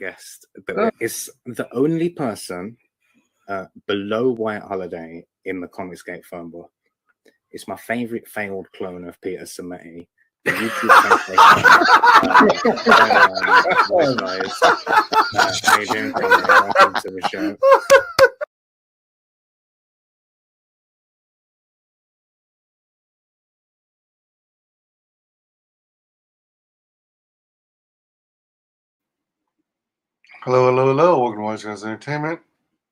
guest that is the only person below White Holiday in the Comicsgate phone book. It's my favorite failed clone of Peter Sammetti. The YouTube how you doing, Conrad? Welcome to the show. Hello. Welcome to WyzGames Entertainment.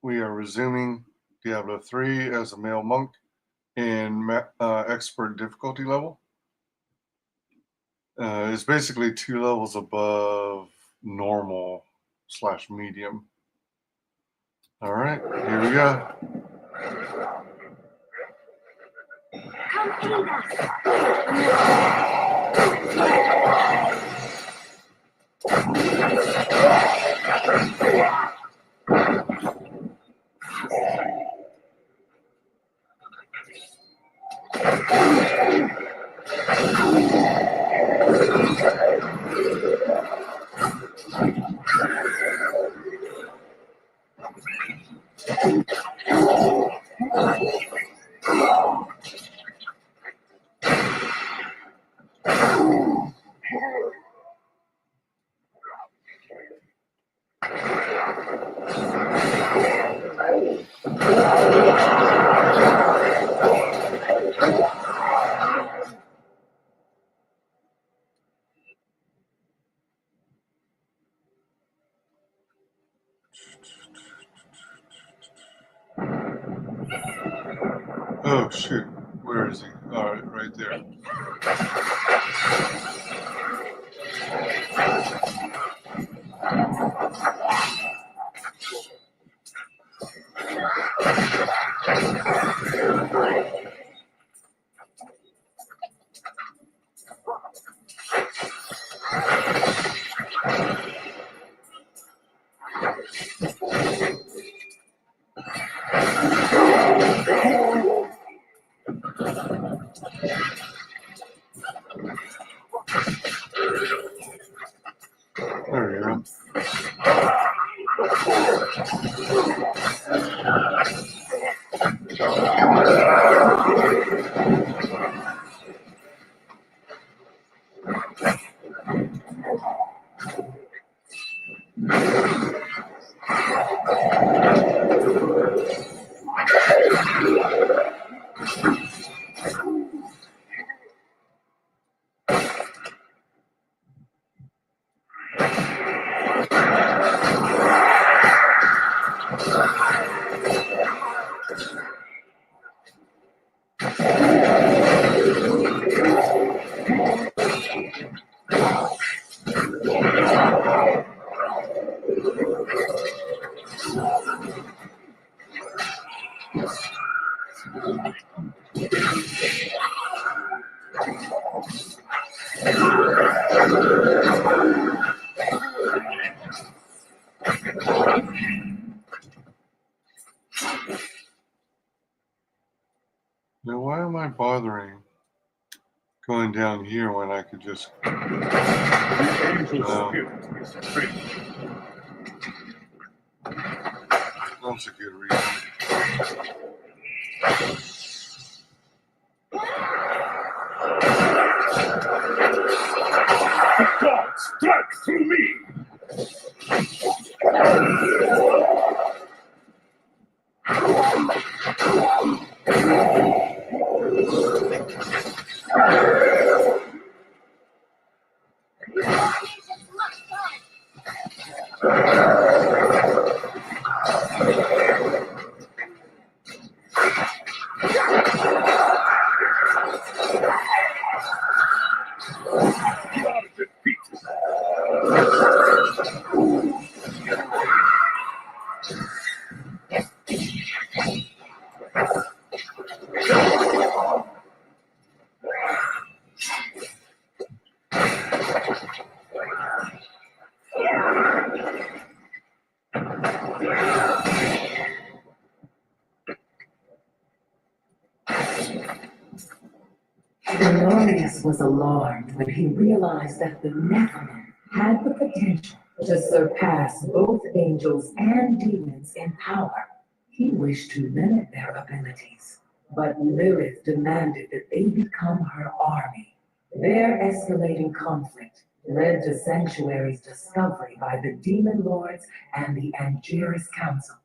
We are resuming Diablo 3 as a male monk in expert difficulty level. It's basically 2 levels above normal / medium. All right, here we go. Come aid Oh shoot, where is he? All right, right there. There we go. Now, why am I bothering going down here when I could just... That's a good reason. The gods strike through me! Honorius was alarmed when he realized that the Nephilim had the potential to surpass both angels and demons in power. He wished to limit their abilities, but Lilith demanded that they become her army. Their escalating conflict led to Sanctuary's discovery by the Demon Lords and the Angiris Council.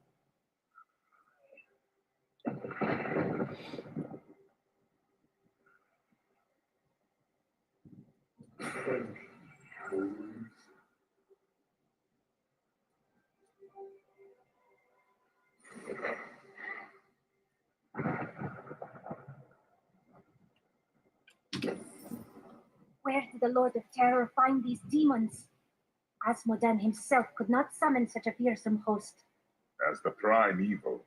Where did the Lord of Terror find these demons? Asmodan himself could not summon such a fearsome host. As the prime evil,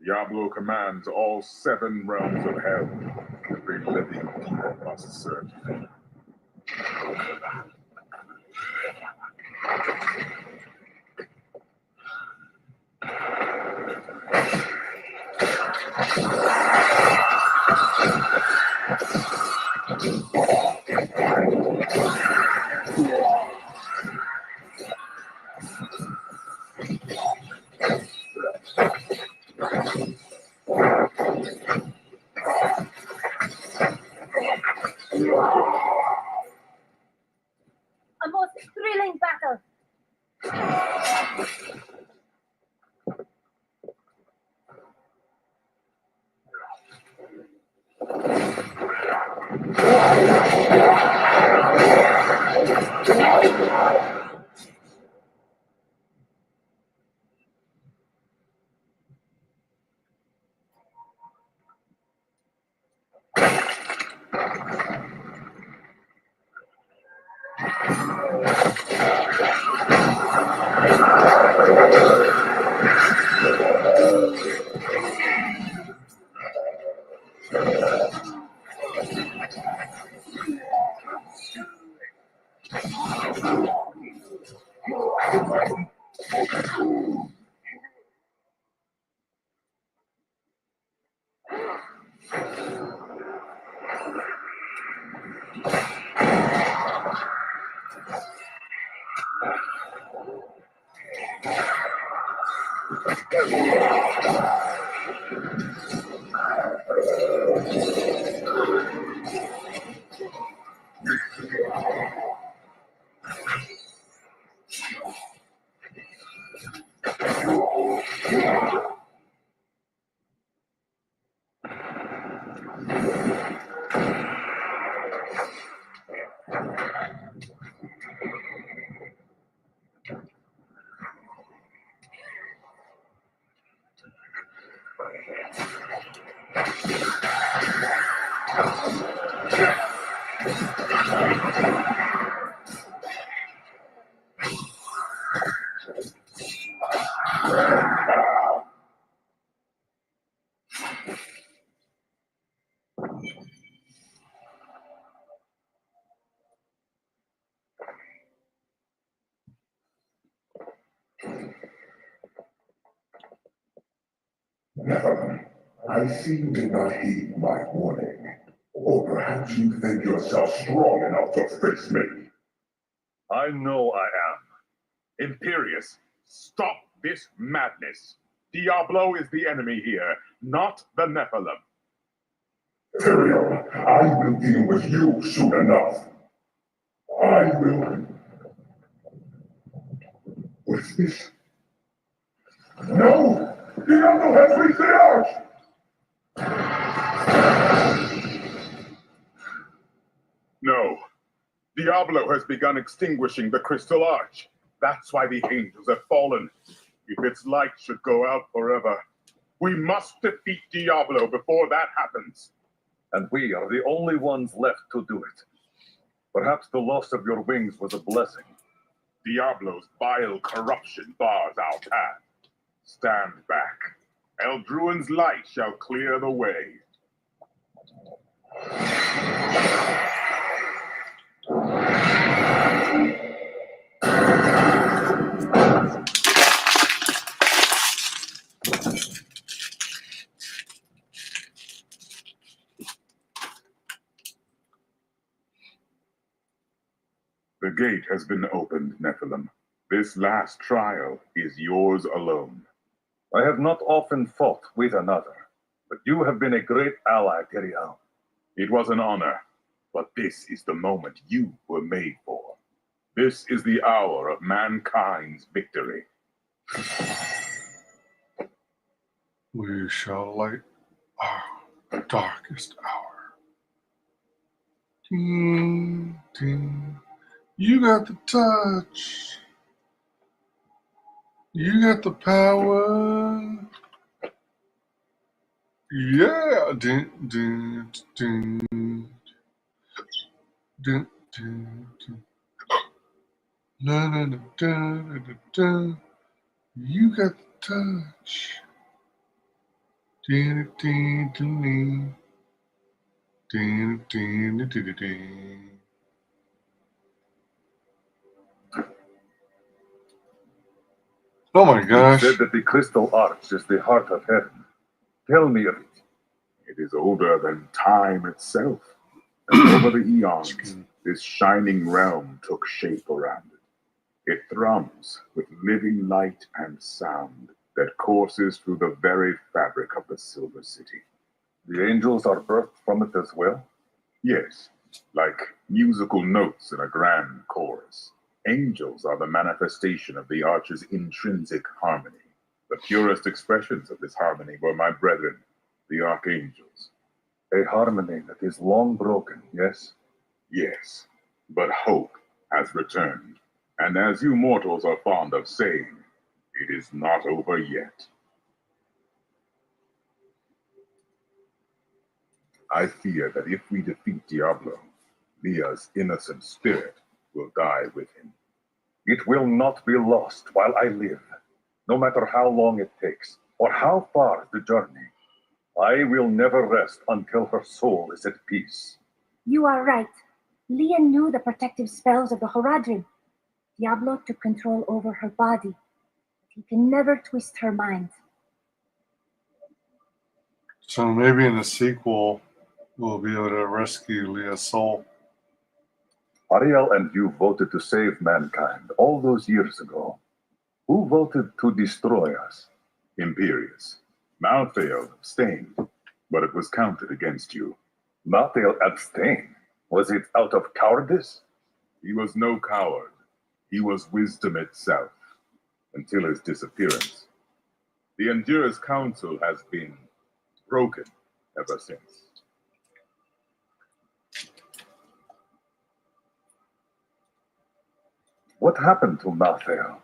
Diablo commands all 7 realms of hell. Every living demon must serve him. A most thrilling battle! Nephilim, I see you did not heed my warning. Or perhaps you think yourself strong enough to face me. I know I am. Imperius, stop this madness. Diablo is the enemy here, not the Nephilim. Tyrael, I will deal with you soon enough. I will... What is this? No! Diablo has reached the arch! No. Diablo has begun extinguishing the Crystal Arch. That's why the angels have fallen. If its light should go out forever, we must defeat Diablo before that happens. And we are the only ones left to do it. Perhaps the loss of your wings was a blessing. Diablo's vile corruption bars our path. Stand back. Eldruin's light shall clear the way. The gate has been opened, Nephilim. This last trial is yours alone. I have not often fought with another, but you have been a great ally, Tyrion. It was an honor, but this is the moment you were made for. This is the hour of mankind's victory. We shall light our darkest hour. Ding, ding. You got the touch. You got the power. Yeah. Ding, ding, ding, ding, ding, ding. Na, na, na, da, da, da, da. You got the touch. Ding, ding, ding, ding. Ding, ding, ding, ding, ding. Oh my You gosh. said that the Crystal Arch is the heart of heaven. Tell me of it. It is older than time itself. And over the eons, this shining realm took shape around it. It thrums with living light and sound that courses through the very fabric of the Silver City. The angels are birthed from it as well? Yes, like musical notes in a grand chorus. Angels are the manifestation of the Arch's intrinsic harmony. The purest expressions of this harmony were my brethren, the Archangels. A harmony that is long broken, yes? Yes, but hope has returned. And as you mortals are fond of saying, it is not over yet. I fear that if we defeat Diablo, Leah's innocent spirit will die with him. It will not be lost while I live, no matter how long it takes, or how far the journey. I will never rest until her soul is at peace. You are right. Leah knew the protective spells of the Horadrim. Diablo took control over her body, but he can never twist her mind. So maybe in the sequel, we'll be able to rescue Leah's soul. Ariel and you voted to save mankind all those years ago. Who voted to destroy us? Imperious. Malthael abstained, but it was counted against you. Malthael abstained. Was it out of cowardice? He was no coward. He was wisdom itself, until his disappearance. The Endurer's council has been broken ever since. What happened to Malthael?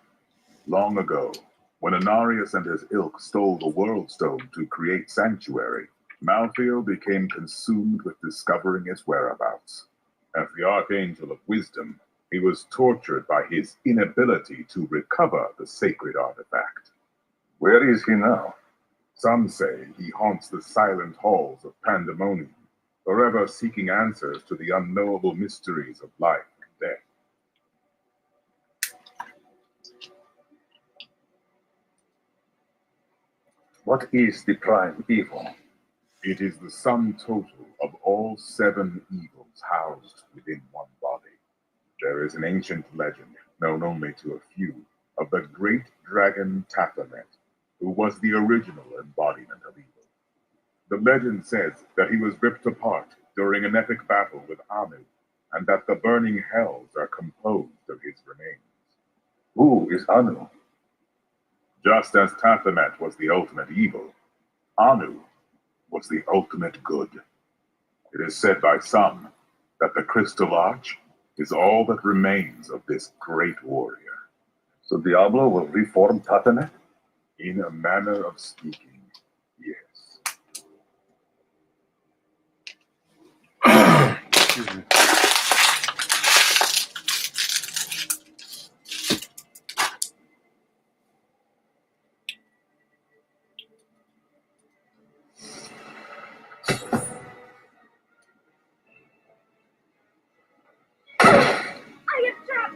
Long ago, when Anarius and his ilk stole the World Stone to create Sanctuary, Malthael became consumed with discovering its whereabouts. As the Archangel of Wisdom, he was tortured by his inability to recover the sacred artifact. Where is he now? Some say he haunts the silent halls of Pandemonium, forever seeking answers to the unknowable mysteries of life and death. What is the prime evil? It is the sum total of all 7 evils housed within one body. There is an ancient legend, known only to a few, of the great dragon Taphamet, who was the original embodiment of evil. The legend says that he was ripped apart during an epic battle with Anu, and that the burning hells are composed of his remains. Who is Anu? Just as Taphamet was the ultimate evil, Anu was the ultimate good. It is said by some that the Crystal Arch is all that remains of this great warrior. So Diablo will reform Taphamet? In a manner of speaking, yes. Excuse me. I am trapped!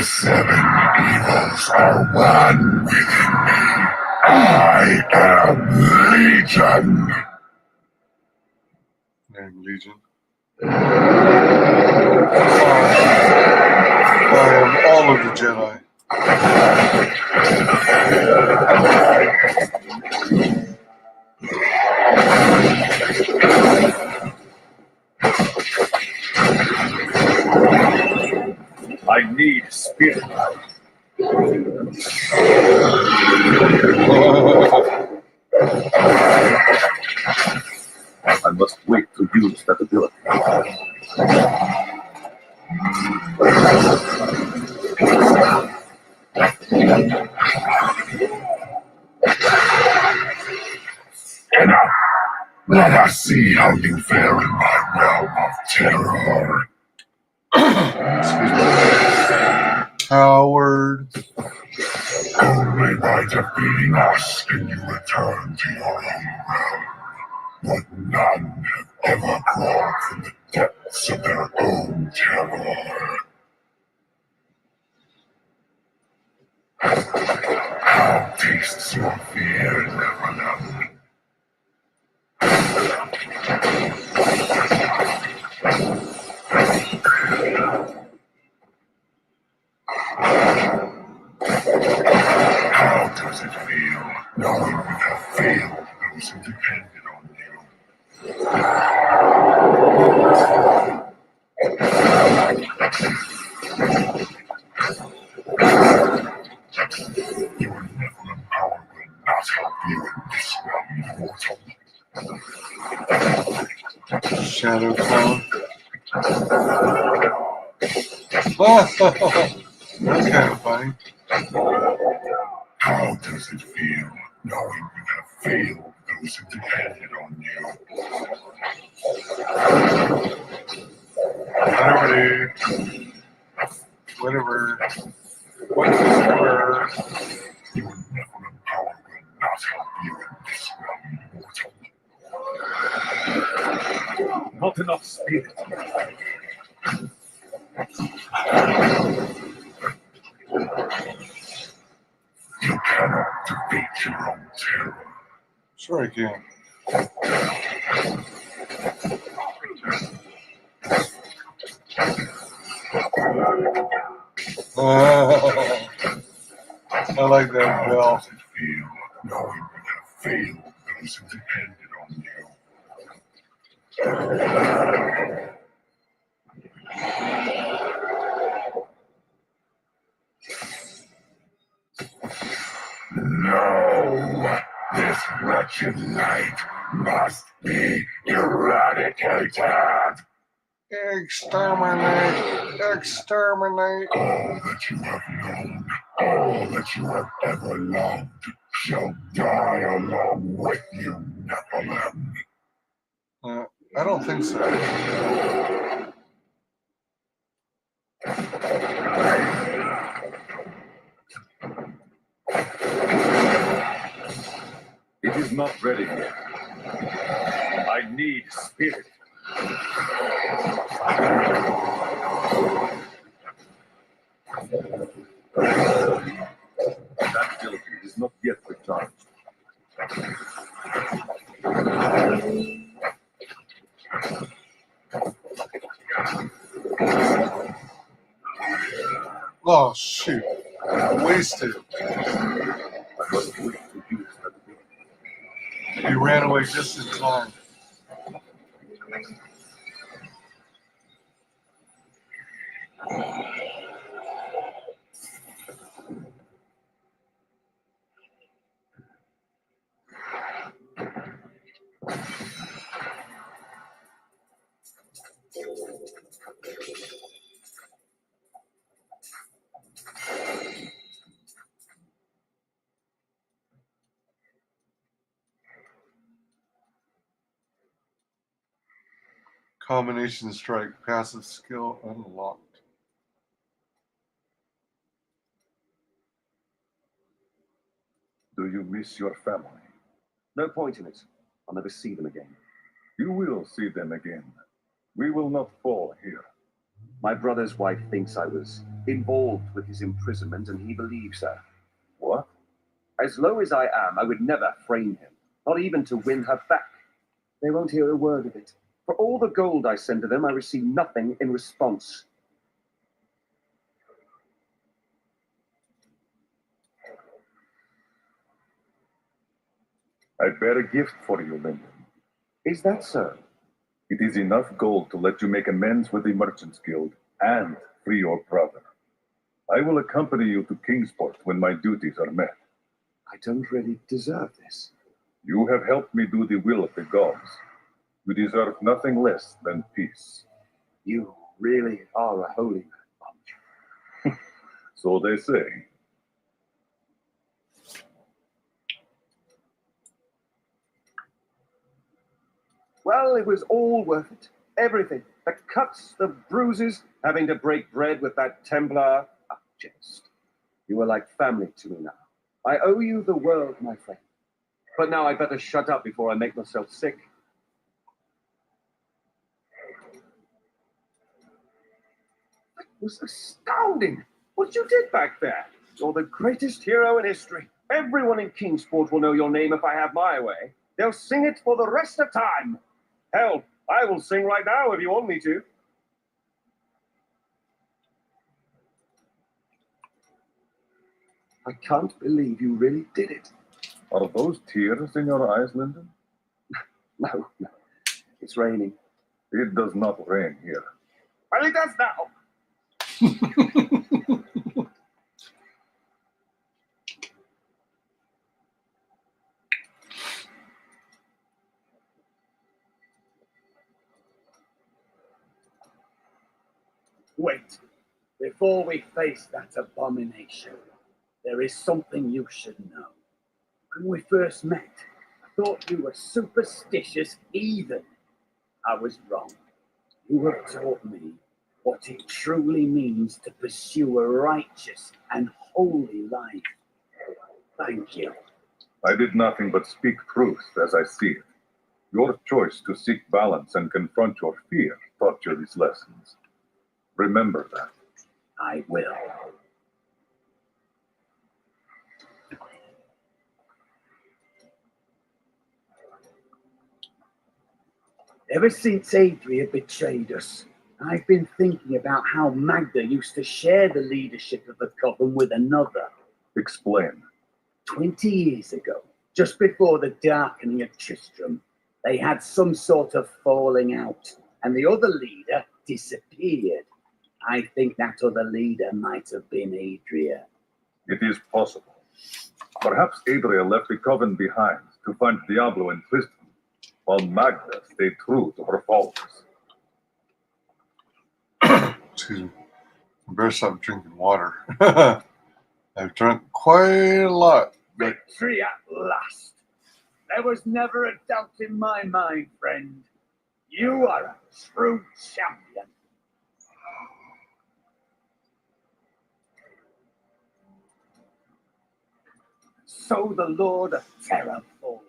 seven evils are one within me. I am Legion. And Legion. I am all of the Jedi. I need spirit. I must wait to use that ability. Enough. Let us see how you fare in my realm of terror. Howard. Only by defeating us can you return to your own realm. But none have ever crawled from the depths of their own terror. How tastes your fear, Nephilim? How does it feel knowing you have failed those who depended on you? Your Nephilim power will not help you in this realm, mortal. Shadow Clone. That's kind of funny. How does it feel knowing you have failed those who depended on you? Whatever. Your Nephilim power will not help you in this realm, mortal. Not enough spirit. You cannot defeat your own terror. Sure I can. I like that How bell. does it feel knowing you have failed those who depended on you? No! This wretched light must be eradicated! Exterminate! Exterminate! All that you have known, all that you have ever loved, shall die along with you, Nephilim. I don't think so. It is not ready yet. I need spirit. That ability is not yet recharged. Oh, shoot. Wasted. I must wait to use that ability. He ran away just in time. Combination strike. Passive skill unlocked. Do you miss your family? No point in it. I'll never see them again. You will see them again. We will not fall here. My brother's wife thinks I was involved with his imprisonment, and he believes her. What? As low as I am, I would never frame him, not even to win her back. They won't hear a word of it. For all the gold I send to them, I receive nothing in response. I bear a gift for you, Lyndon. Is that so? It is enough gold to let you make amends with the Merchants Guild and free your brother. I will accompany you to Kingsport when my duties are met. I don't really deserve this. You have helped me do the will of the gods. You deserve nothing less than peace. You really are a holy man. So they say. Well, it was all worth it. Everything. The cuts, the bruises, having to break bread with that Templar. Jest. You are like family to me now. I owe you the world, my friend. But now I'd better shut up before I make myself sick. It was astounding what you did back there. You're the greatest hero in history. Everyone in Kingsport will know your name if I have my way. They'll sing it for the rest of time. Hell, I will sing right now if you want me to. I can't believe you really did it. Are those tears in your eyes, Lyndon? No. It's raining. It does not rain here. Well, it does now. Wait. Before we face that abomination, there is something you should know. When we first met, I thought you were superstitious heathen. I was wrong. You have taught me what it truly means to pursue a righteous and holy life. Thank you. I did nothing but speak truth as I see it. Your choice to seek balance and confront your fear taught you these lessons. Remember that. I will. Ever since Adria betrayed us, I've been thinking about how Magda used to share the leadership of the coven with another. Explain. 20 years ago, just before the darkening of Tristram, they had some sort of falling out, and the other leader disappeared. I think that other leader might have been Adria. It is possible. Perhaps Adria left the coven behind to find Diablo and Tristram, while Magda stayed true to her followers. Excuse me. I better stop drinking water. I've drunk quite a lot. Victory at last. There was never a doubt in my mind, friend. You are a true champion. So the Lord of Terror falls.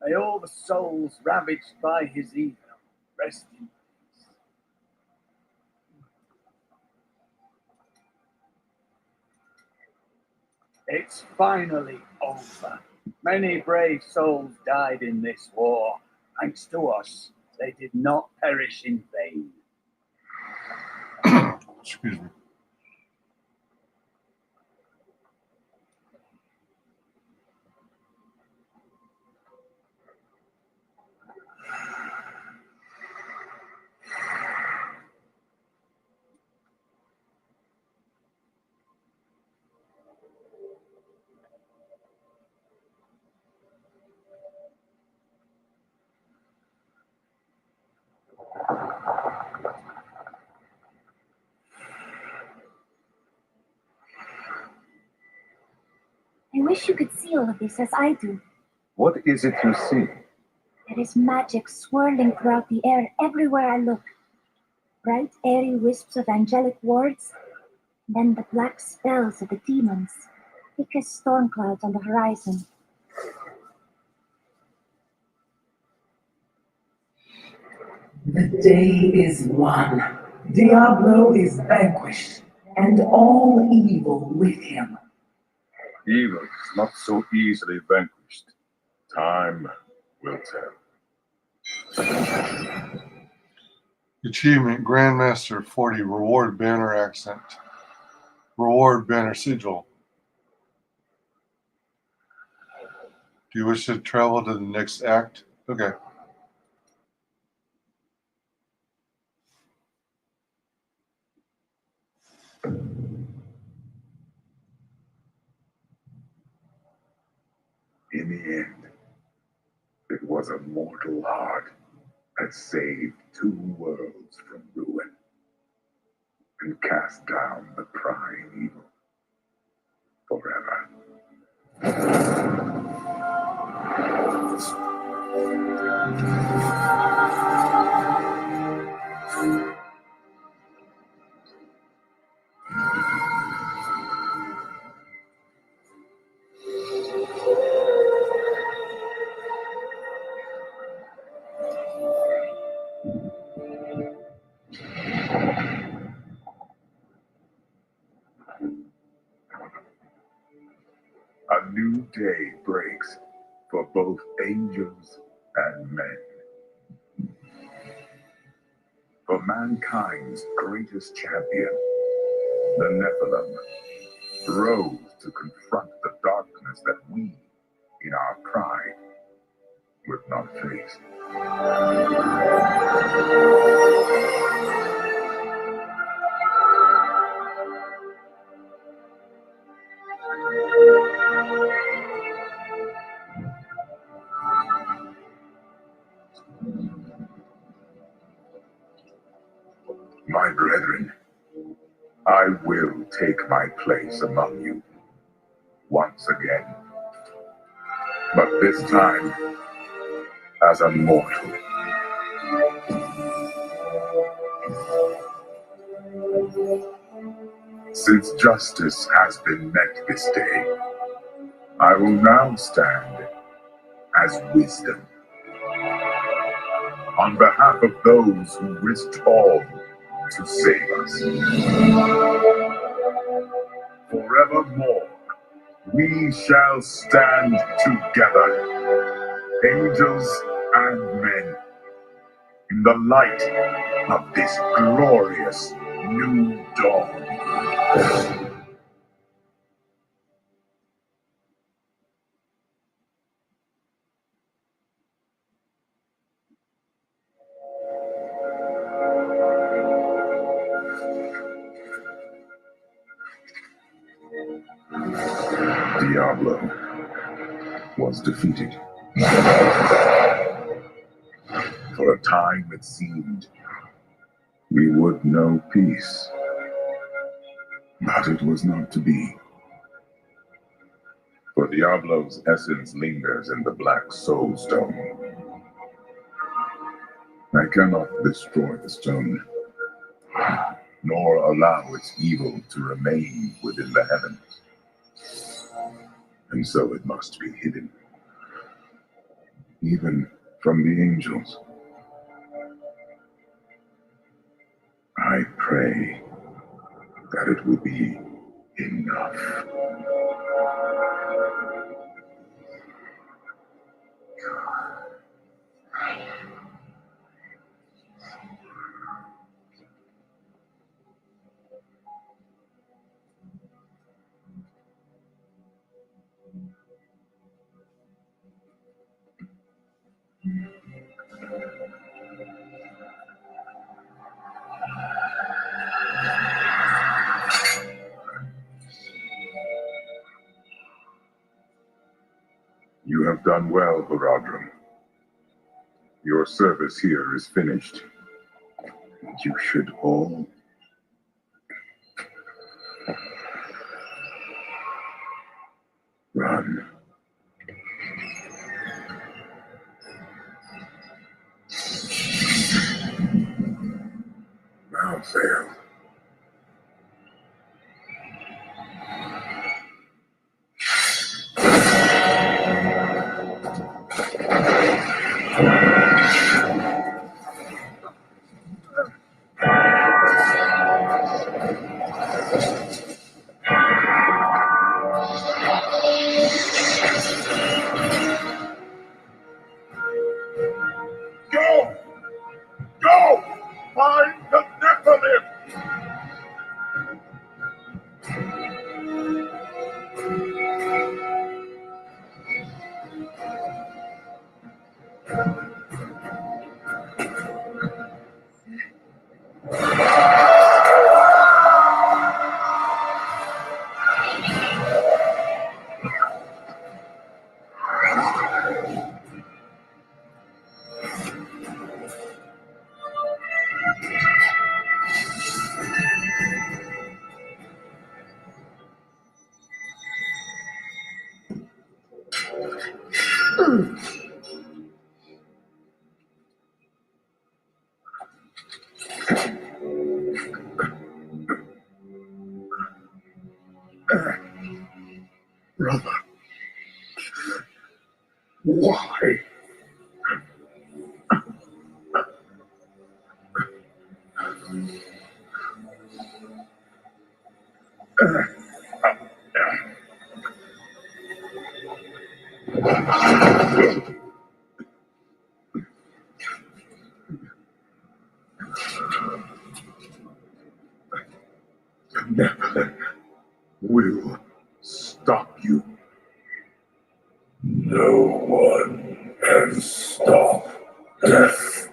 May all the souls ravaged by his evil rest in peace. It's finally over. Many brave souls died in this war. Thanks to us, they did not perish in vain. Excuse me. I wish you could see all of this as I do. What is it you see? There is magic swirling throughout the air everywhere I look. Bright, airy wisps of angelic wards, then the black spells of the demons, thick as storm clouds on the horizon. The day is won. Diablo is vanquished. and all evil with him. Evil is not so easily vanquished. Time will tell. Achievement Grandmaster 40. Reward banner accent. Reward banner sigil. Do you wish to travel to the next act? Okay. In the end, it was a mortal heart that saved 2 worlds from ruin and cast down the prying evil forever. A new day breaks for both angels and men. For mankind's greatest champion, the Nephilim, rose to confront the darkness that we, in our pride, would not face. My brethren, I will take my place among you once again, but this time as a mortal. Since justice has been met this day, I will now stand as wisdom on behalf of those who risked all to save us. Forevermore, we shall stand together, angels and men, in the light of this glorious new dawn. Diablo was defeated. For a time it seemed we would know peace, but it was not to be. For Diablo's essence lingers in the black soul stone. I cannot destroy the stone, nor allow its evil to remain within the heavens. And so it must be hidden, even from the angels. I pray that it will be enough. You have done well, Baradram. Your service here is finished. You should all run. Malfail. brother. Why? Nothing will stop you. No one can stop death.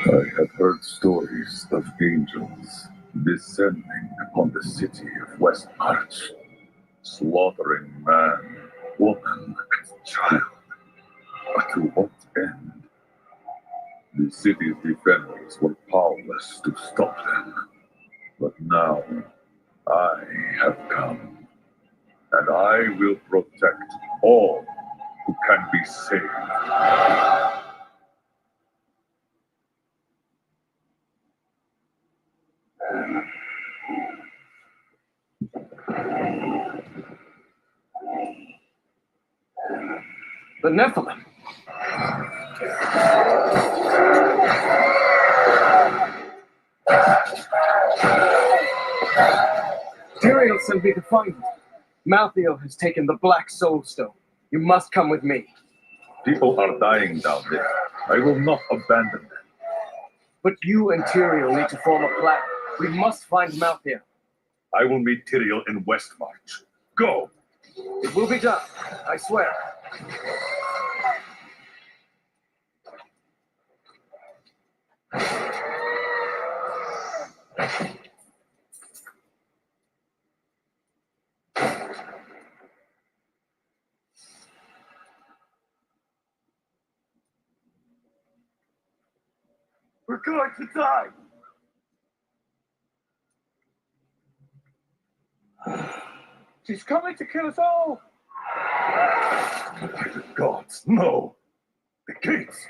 I have heard stories of angels descending upon the city of West March, slaughtering man, woman, and child. But to what end? The city's defenders were powerless to stop them. But now I have come, and I will protect all who can be saved. The Nephilim. Tyrael sent me to find you. Malthael has taken the Black Soul Stone. You must come with me. People are dying down there. I will not abandon them. But you and Tyrael need to form a plan. We must find Malthael. I will meet Tyrael in West March. Go! It will be done, I swear. We're going to die! She's coming to kill us all! By the gods, no! The gates!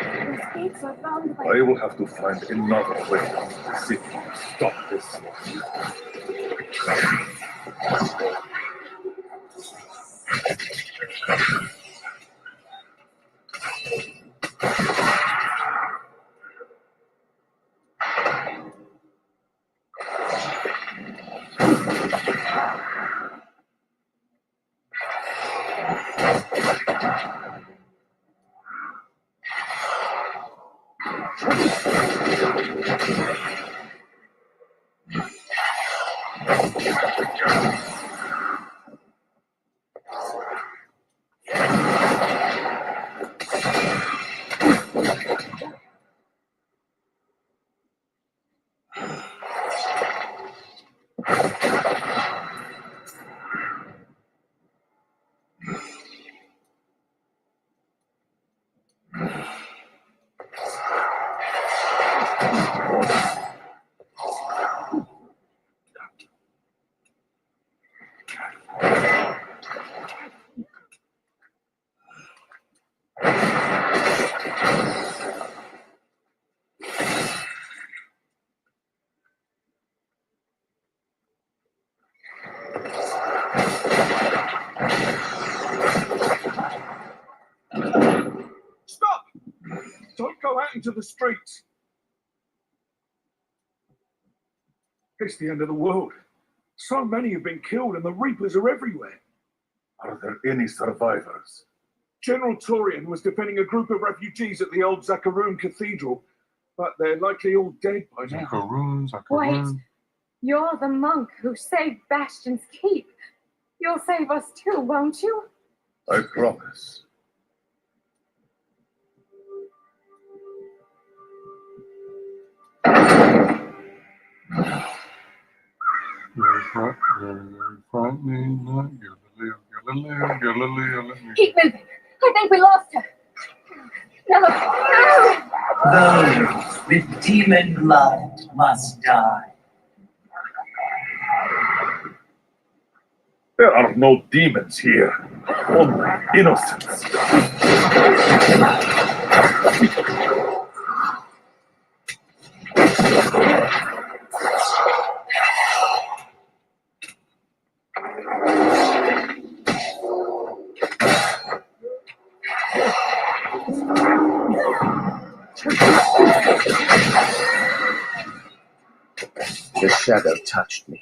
Those gates are bound by... I will have to find another way out of the city to stop this. Stop! Don't go out into the streets. It's the end of the world. So many have been killed and the Reapers are everywhere. Are there any survivors? General Torian was defending a group of refugees at the old Zakaroon Cathedral, but they're likely all dead by now. Zakaroon. You're the monk who saved Bastion's keep. You'll save us too, won't you? I promise. Very frightening, not good. Keep moving. I think we lost her. No. Those with demon blood must die. There are no demons here, only innocents. The shadow touched me,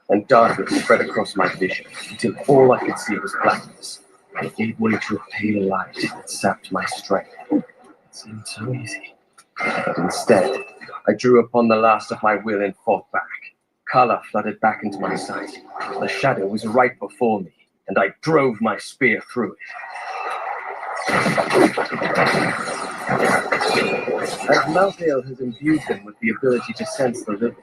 and darkness spread across my vision until all I could see was blackness. I gave way to a pale light that sapped my strength. It seemed so easy. But instead, I drew upon the last of my will and fought back. Color flooded back into my sight. The shadow was right before me, and I drove my spear through it. As Malthael has imbued them with the ability to sense the living,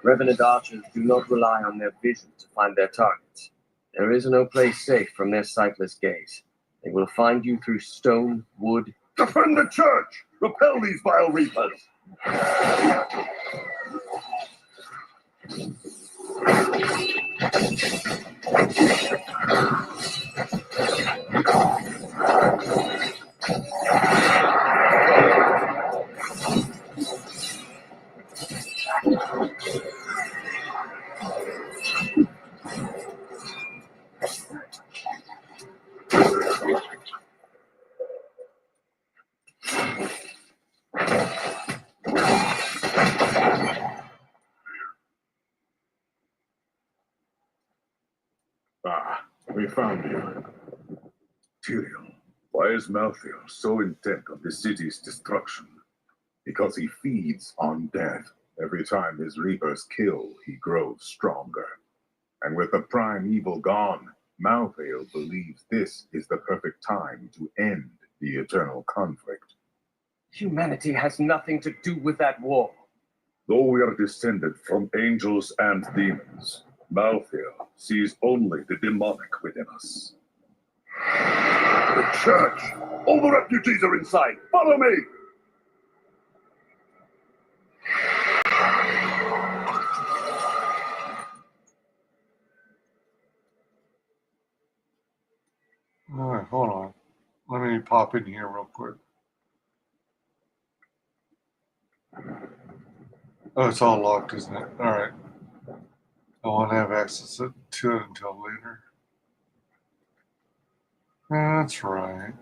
Revenant archers do not rely on their vision to find their targets. There is no place safe from their sightless gaze. They will find you through stone, wood. Defend the church! Repel these vile reapers! Ah, we found you. Tyrael, why is Malthael so intent on the city's destruction? Because he feeds on death. Every time his reapers kill, he grows stronger. And with the prime evil gone, Malthael believes this is the perfect time to end the eternal conflict. Humanity has nothing to do with that war. Though we are descended from angels and demons, Malthael sees only the demonic within us. The church! All the refugees are inside! Follow me! All right, hold on. Let me pop in here real quick. Oh, it's all locked, isn't it? All right. I won't have access to it until later. That's right.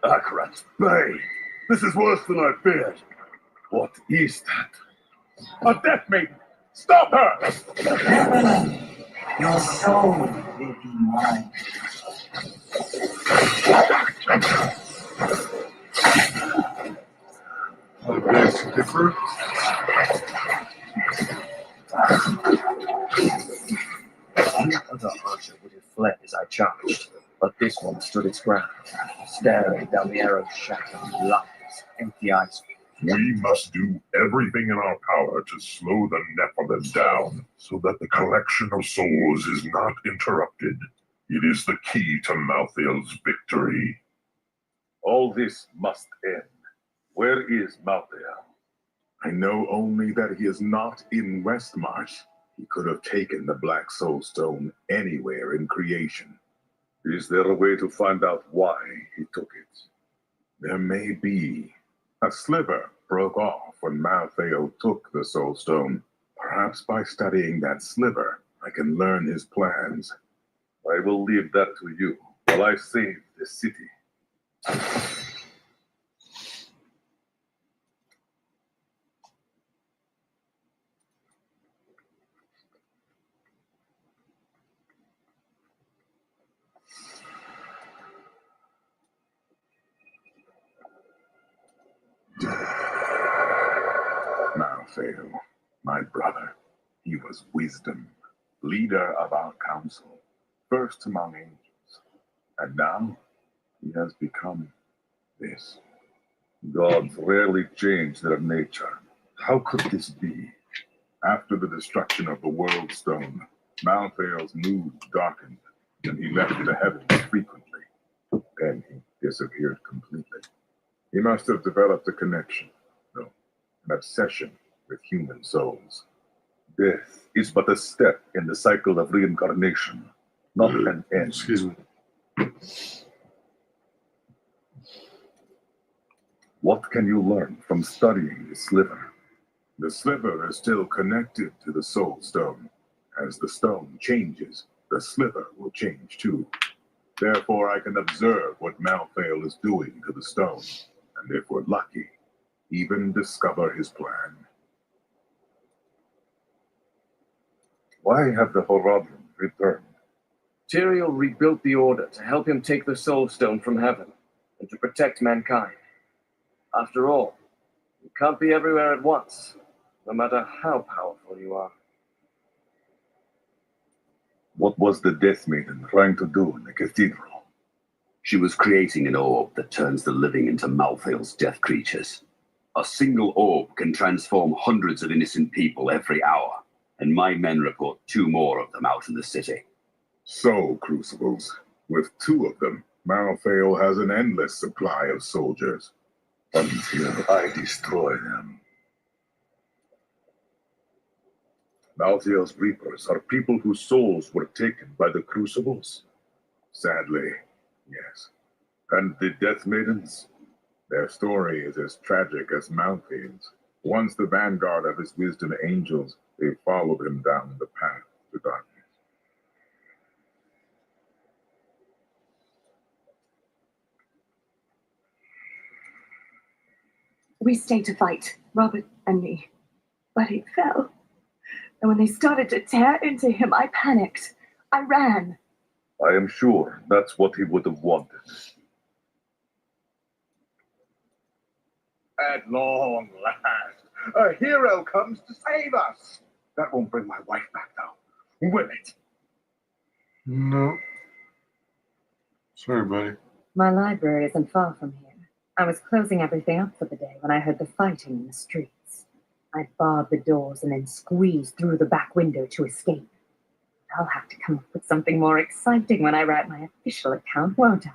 Akrat Bay! This is worse than I feared. What is that? A death maiden! Stop her! Revenant, your soul will be mine. I beg to differ. Any other archer would have fled as I charged, but this one stood its ground, staring down the arrow's shadow with lies, empty eyes. We must do everything in our power to slow the Nephilim down, so that the collection of souls is not interrupted. It is the key to Malthael's victory. All this must end. Where is Malthael? I know only that he is not in Westmarch. He could have taken the Black Soul Stone anywhere in creation. Is there a way to find out why he took it? There may be. A sliver broke off when Malthael took the Soul Stone. Perhaps by studying that sliver, I can learn his plans. I will leave that to you while I save the city. Malthael, my brother, he was wisdom, leader of our council, first among angels. And now he has become this. Gods rarely change their nature. How could this be? After the destruction of the World Stone, Malthael's mood darkened, and he left the heavens frequently. Then he disappeared completely. He must have developed a connection, no, an obsession with human souls. Death is but a step in the cycle of reincarnation, not an end. Excuse me. What can you learn from studying the sliver? The sliver is still connected to the Soul Stone. As the stone changes, the sliver will change too. Therefore, I can observe what Malthael is doing to the stone, and if we're lucky, even discover his plan. Why have the Horadrim returned? Tyrael rebuilt the Order to help him take the Soul Stone from heaven and to protect mankind. After all, you can't be everywhere at once, no matter how powerful you are. What was the Death Maiden trying to do in the cathedral? She was creating an orb that turns the living into Malthael's death creatures. A single orb can transform hundreds of innocent people every hour, and my men report 2 more of them out in the city. Soul crucibles. With 2 of them, Malthael has an endless supply of soldiers. Until I destroy them. Malthael's Reapers are people whose souls were taken by the crucibles. Sadly, yes. And the Death Maidens? Their story is as tragic as Malthael's. Once the vanguard of his wisdom angels, they followed him down the path to darkness. We stayed to fight, Robert and me, but he fell. And when they started to tear into him, I panicked. I ran. I am sure that's what he would have wanted. At long last, a hero comes to save us. That won't bring my wife back, though. Will it? No. Sorry, buddy. My library isn't far from here. I was closing everything up for the day when I heard the fighting in the streets. I barred the doors and then squeezed through the back window to escape. I'll have to come up with something more exciting when I write my official account, won't I?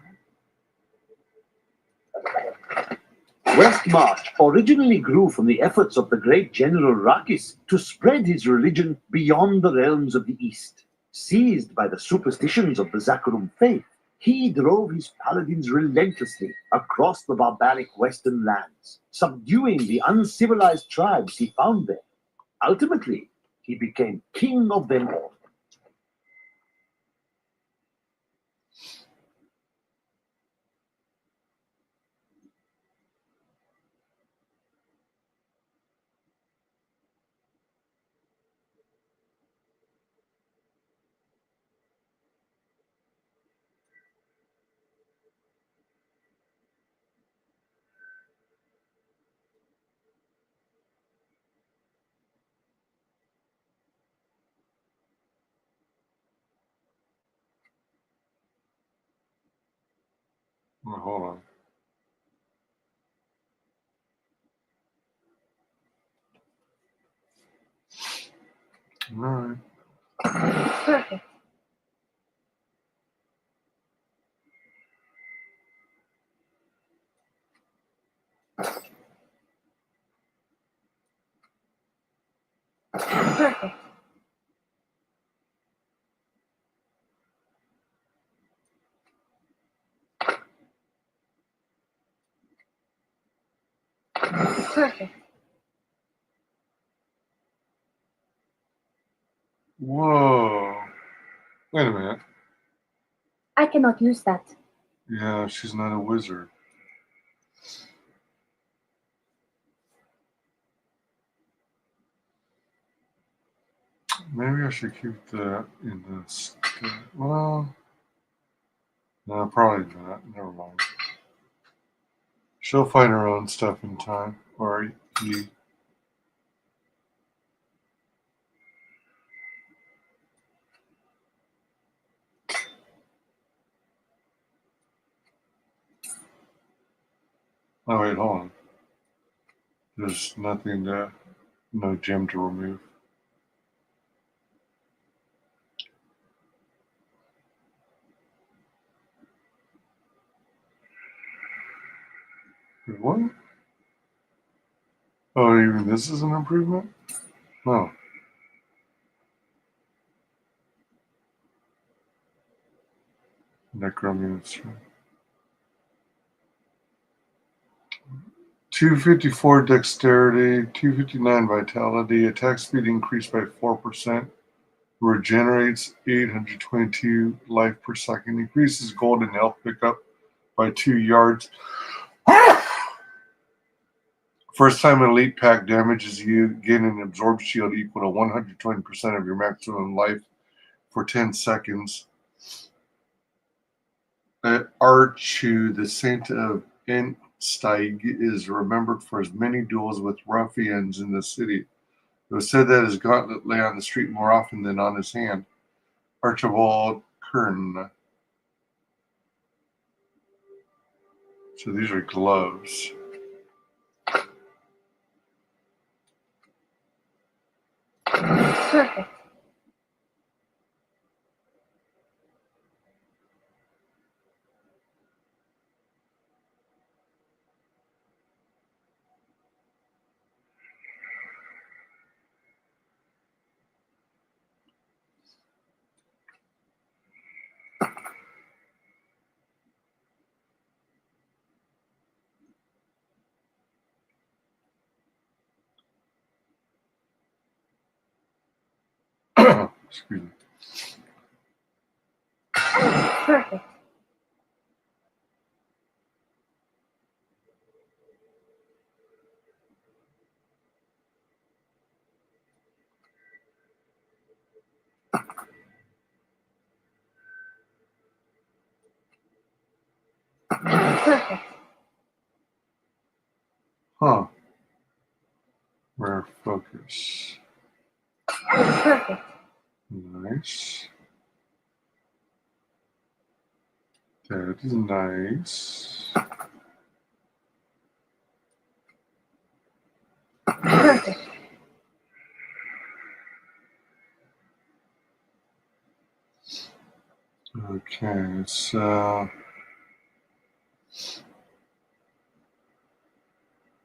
Westmarch originally grew from the efforts of the great General Rakis to spread his religion beyond the realms of the East. Seized by the superstitions of the Zakarum faith, he drove his paladins relentlessly across the barbaric western lands, subduing the uncivilized tribes he found there. Ultimately, he became king of them all. Oh, hold on. All right. Perfect. Perfect. Perfect. Whoa. Wait a minute. I cannot use that. Yeah, she's not a wizard. Maybe I should keep that in this. Well, no, probably not. Never mind. She'll find her own stuff in time. Or he. Oh, wait, hold on. There's nothing to. No gem to remove. Wait, what? Oh, even this is an improvement? Oh. Necromancer. 254 dexterity, 259 vitality, attack speed increased by 4%, regenerates 822 life per second, increases gold and health pickup by 2 yards. First time an elite pack damages you, gain an absorb shield equal to 120% of your maximum life for 10 seconds. Archu, the Saint of Entsteig, is remembered for his many duels with ruffians in the city. It was said that his gauntlet lay on the street more often than on his hand. Archibald Kern. So these are gloves. Perfect. Excuse me. Perfect. Perfect. Huh. Rare focus. Perfect. Nice. That is nice. Perfect. Okay, so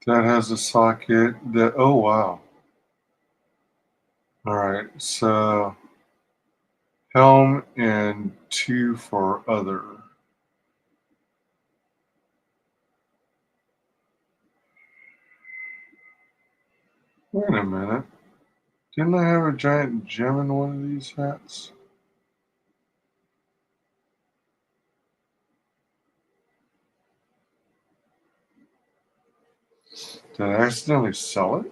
that has a socket that, oh wow. All right, so helm and 2 for other. Wait a minute. Didn't I have a giant gem in one of these hats? Did I accidentally sell it?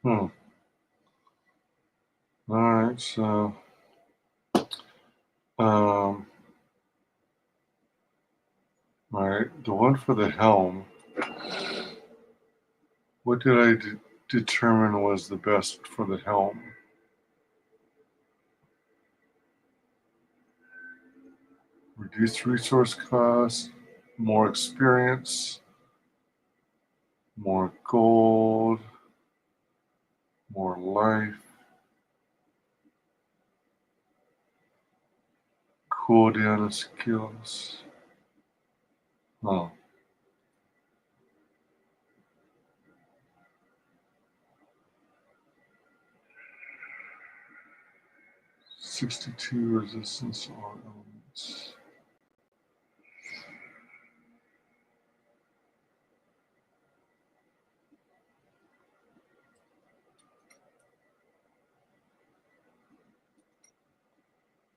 Hmm. Alright, so alright, the one for the helm. What did I determine was the best for the helm? Reduced resource cost, more experience, more gold, more life, cooldown of skills. Oh. $62 resistance to all elements.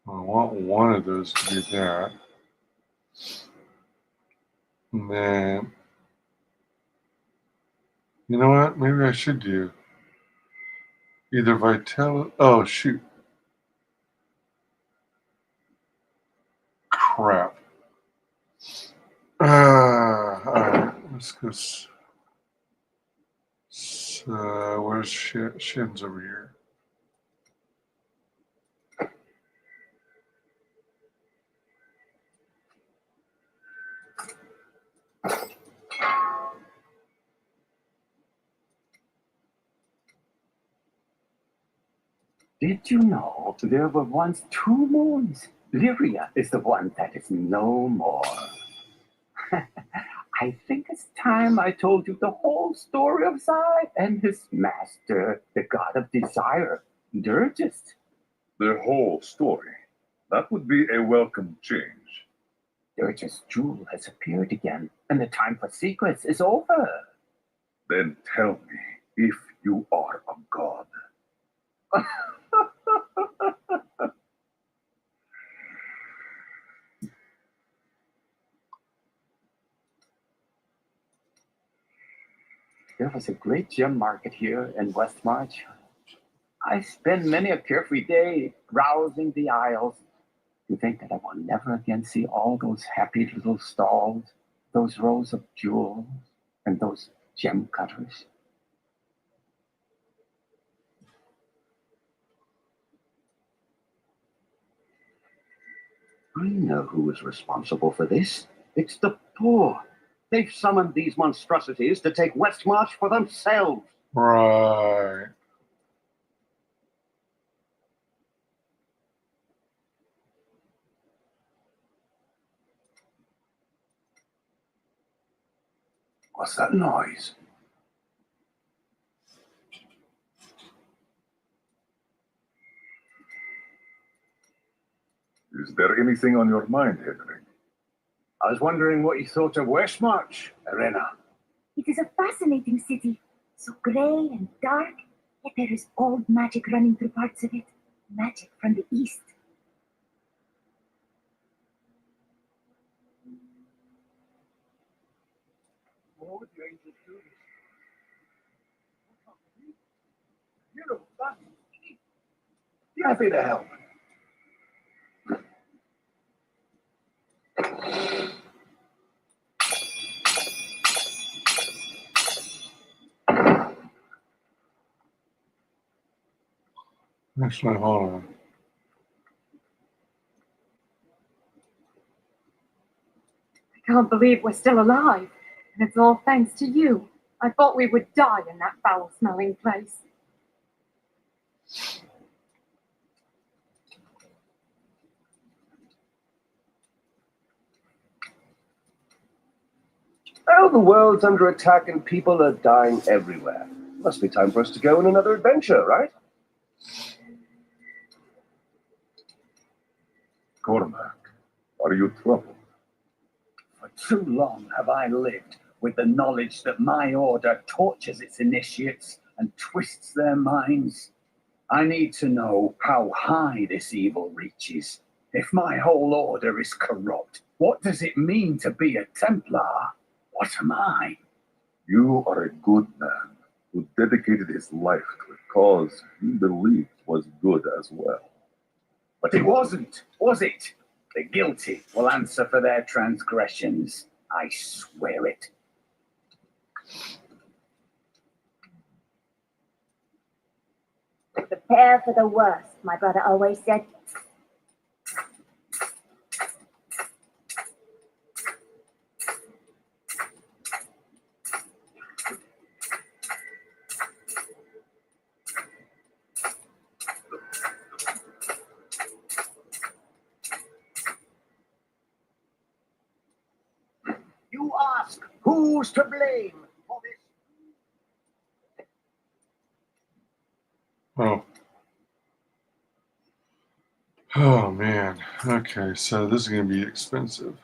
I want one of those to do that. And then, you know what? Maybe I should do either Vitality. Oh, shoot. Alright, let's go. Where's Shin's over here? Did you know there were once two moons? Lyria is the one that is no more. I think it's time I told you the whole story of Zai and his master, the god of desire, Dirgist. The whole story. That would be a welcome change. Dirgist's jewel has appeared again, and the time for secrets is over. Then tell me if you are a god. There was a great gem market here in West March. I spend many a carefree day browsing the aisles. To think that I will never again see all those happy little stalls, those rows of jewels, and those gem cutters. I know who is responsible for this. It's the poor. They've summoned these monstrosities to take West March for themselves. Right. What's that noise? Is there anything on your mind, Henry? I was wondering what you thought of Westmarch, Arena. It is a fascinating city, so grey and dark, yet there is old magic running through parts of it. Magic from the east. Why would the angels do this? You know, that. Happy to help. Actually, hold on. I can't believe we're still alive. And it's all thanks to you. I thought we would die in that foul-smelling place. Oh, the world's under attack and people are dying everywhere. Must be time for us to go on another adventure, right? Cormac, are you troubled? For too long have I lived with the knowledge that my order tortures its initiates and twists their minds. I need to know how high this evil reaches. If my whole order is corrupt, what does it mean to be a Templar? What am I? You are a good man who dedicated his life to a cause he believed was good as well. But it wasn't, was it? The guilty will answer for their transgressions. I swear it. Prepare for the worst, my brother always said. You ask, who's to blame for this? Oh. Oh, man. Okay, so this is going to be expensive.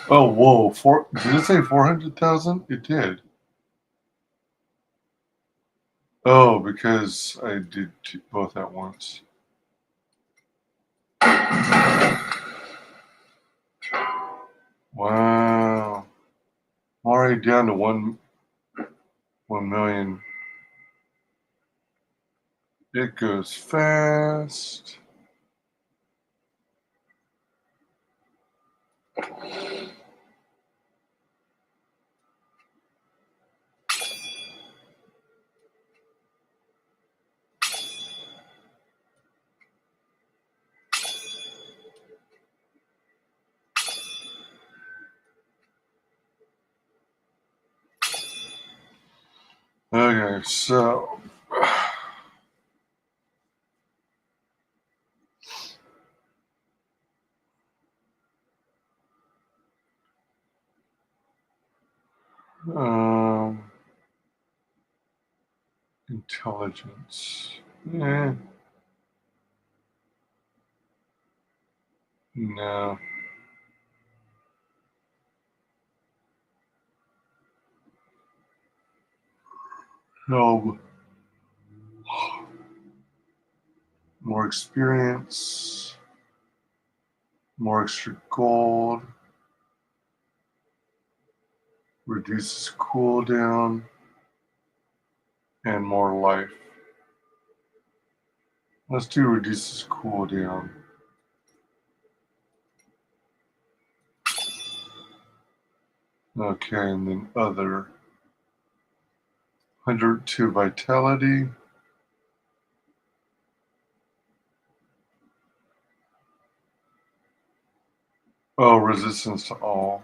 Oh, whoa. Did it say 400,000? It did. Oh, because I did both at once. Wow. I'm already down to 1 million. It goes fast. Okay, so intelligence. No. No. More experience. More extra gold. Reduces cooldown. And more life. Let's do reduces cooldown. Okay, and then other. 102 vitality. Oh, resistance to all.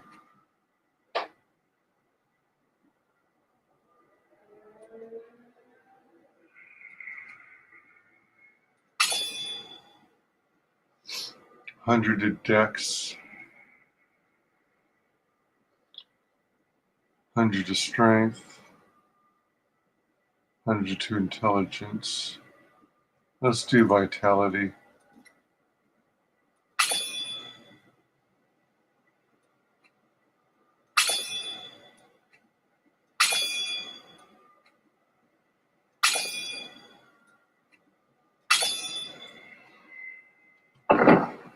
Hundred to dex. 100 to strength. 100 to intelligence. Let's do vitality.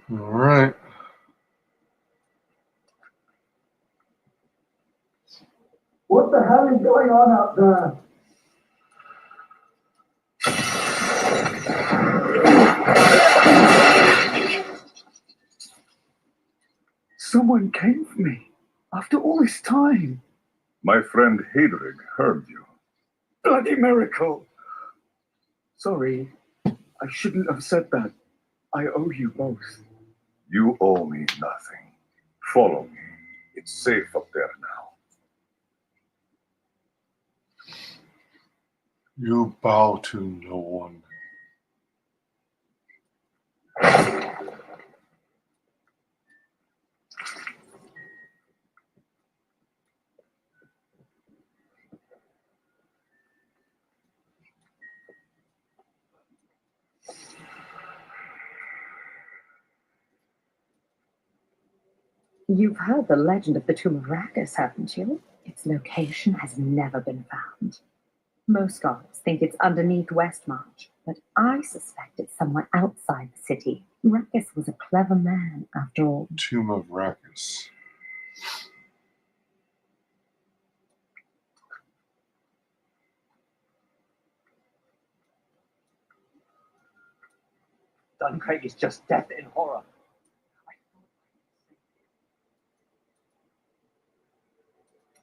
All right. What the hell is going on out there? Someone came for me after all this time. My friend Hadrig heard you. Bloody miracle! Sorry, I shouldn't have said that. I owe you both. You owe me nothing. Follow me. It's safe up there now. You bow to no one. You've heard the legend of the Tomb of Rakis, haven't you? Its location has never been found. Most scholars think it's underneath Westmarch, but I suspect it's somewhere outside the city. Rakis was a clever man, after all. Tomb of Rakis. Duncraig is just death in horror.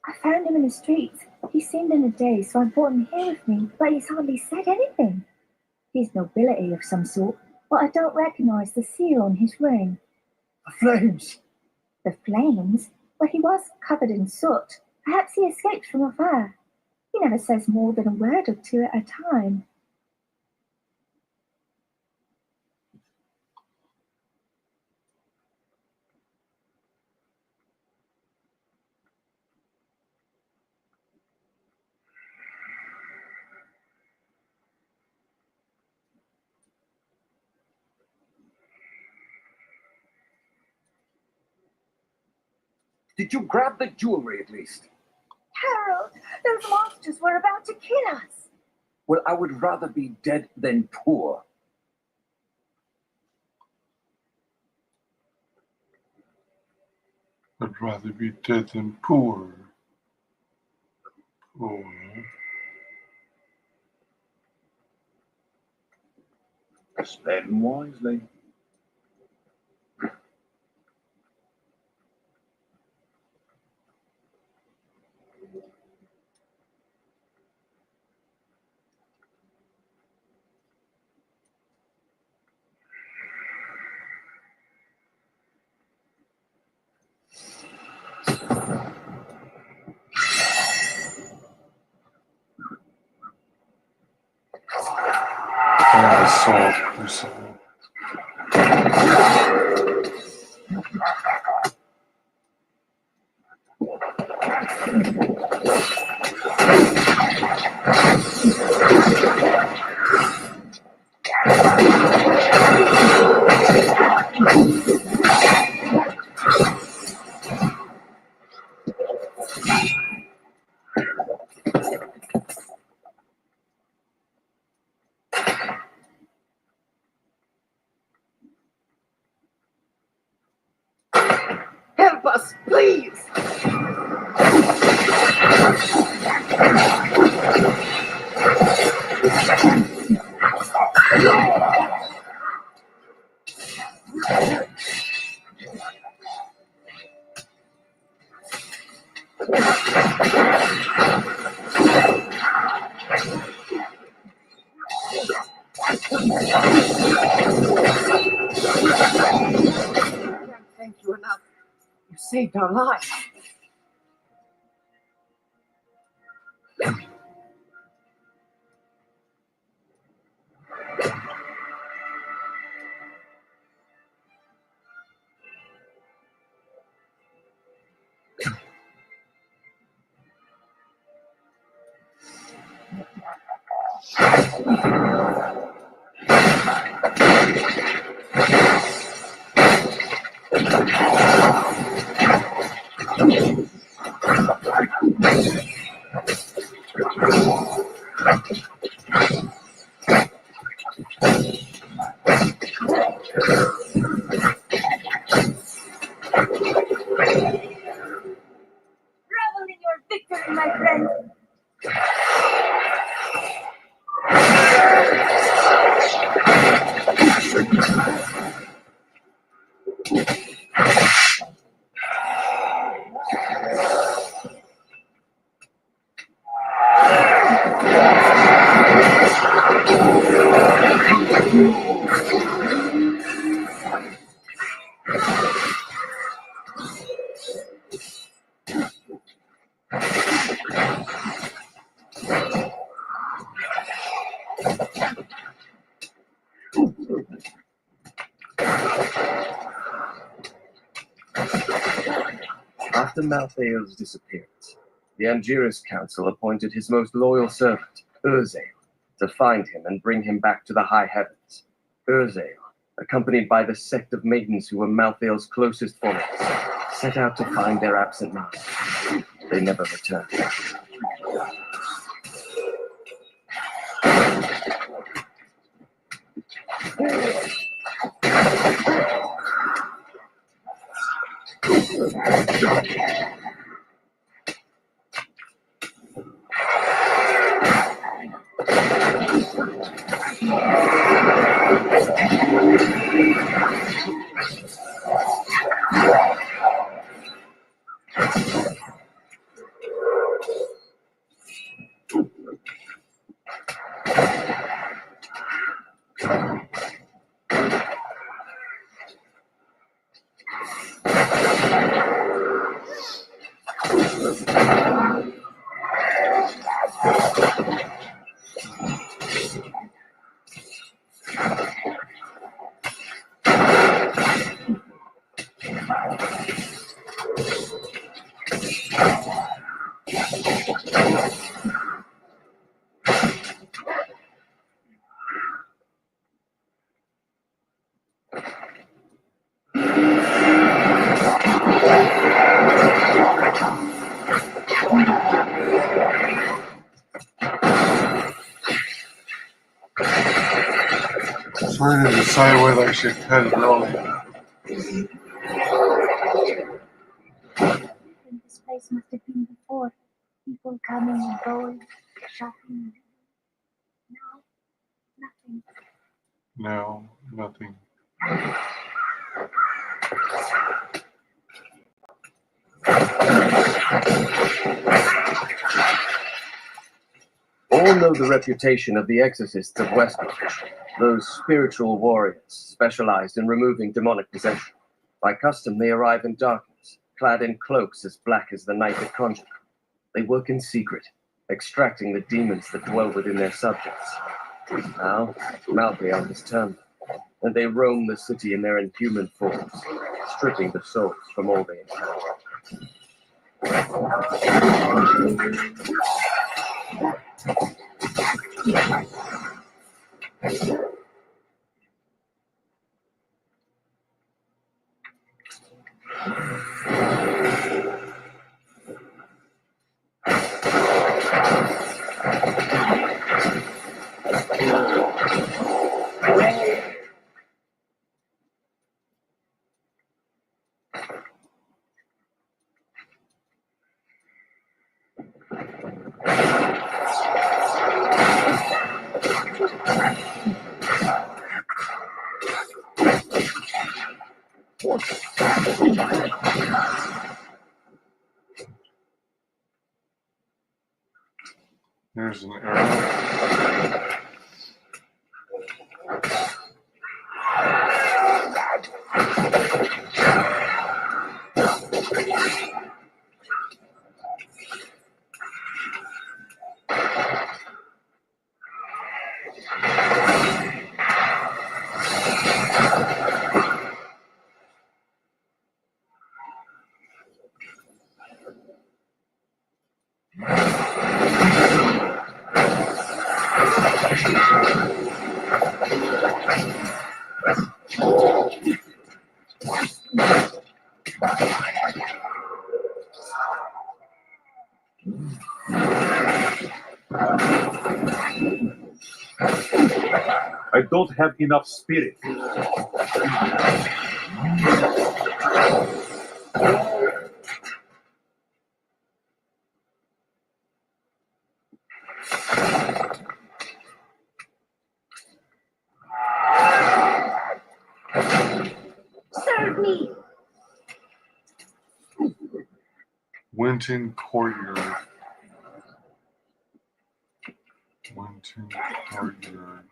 I found him in the streets. He seemed in a daze, so I brought him here with me, but he's hardly said anything. He's nobility of some sort, but I don't recognize the seal on his ring. The flames! The flames? Well, he was covered in soot. Perhaps he escaped from a fire. He never says more than a word or two at a time. Did you grab the jewelry at least? Harold, those monsters were about to kill us. Well, I would rather be dead than poor. I'd rather be dead than poor. Oh. Spend wisely. Salt crucible. Help us, please! Thank you enough. You saved our lives. Revel in your victory, my friend. After Malthael's disappearance, the Angiris Council appointed his most loyal servant, Urzael, to find him and bring him back to the high heavens. Urzael, accompanied by the sect of maidens who were Malthael's closest followers, set out to find their absent master. They never returned. decided whether I should cut it early. And this place must have been before. People coming and going, shopping. No, nothing. No, nothing. All know the reputation of the exorcists of Westbrook, those spiritual warriors specialized in removing demonic possession. By custom, they arrive in darkness, clad in cloaks as black as the night that conjure them. They work in secret, extracting the demons that dwell within their subjects. Now, Malthael has turned them, and they roam the city in their inhuman forms, stripping the souls from all they encounter. There's an arrow. I don't have enough spirit. Serve me! Winton Courtyard. Winton Courtyard.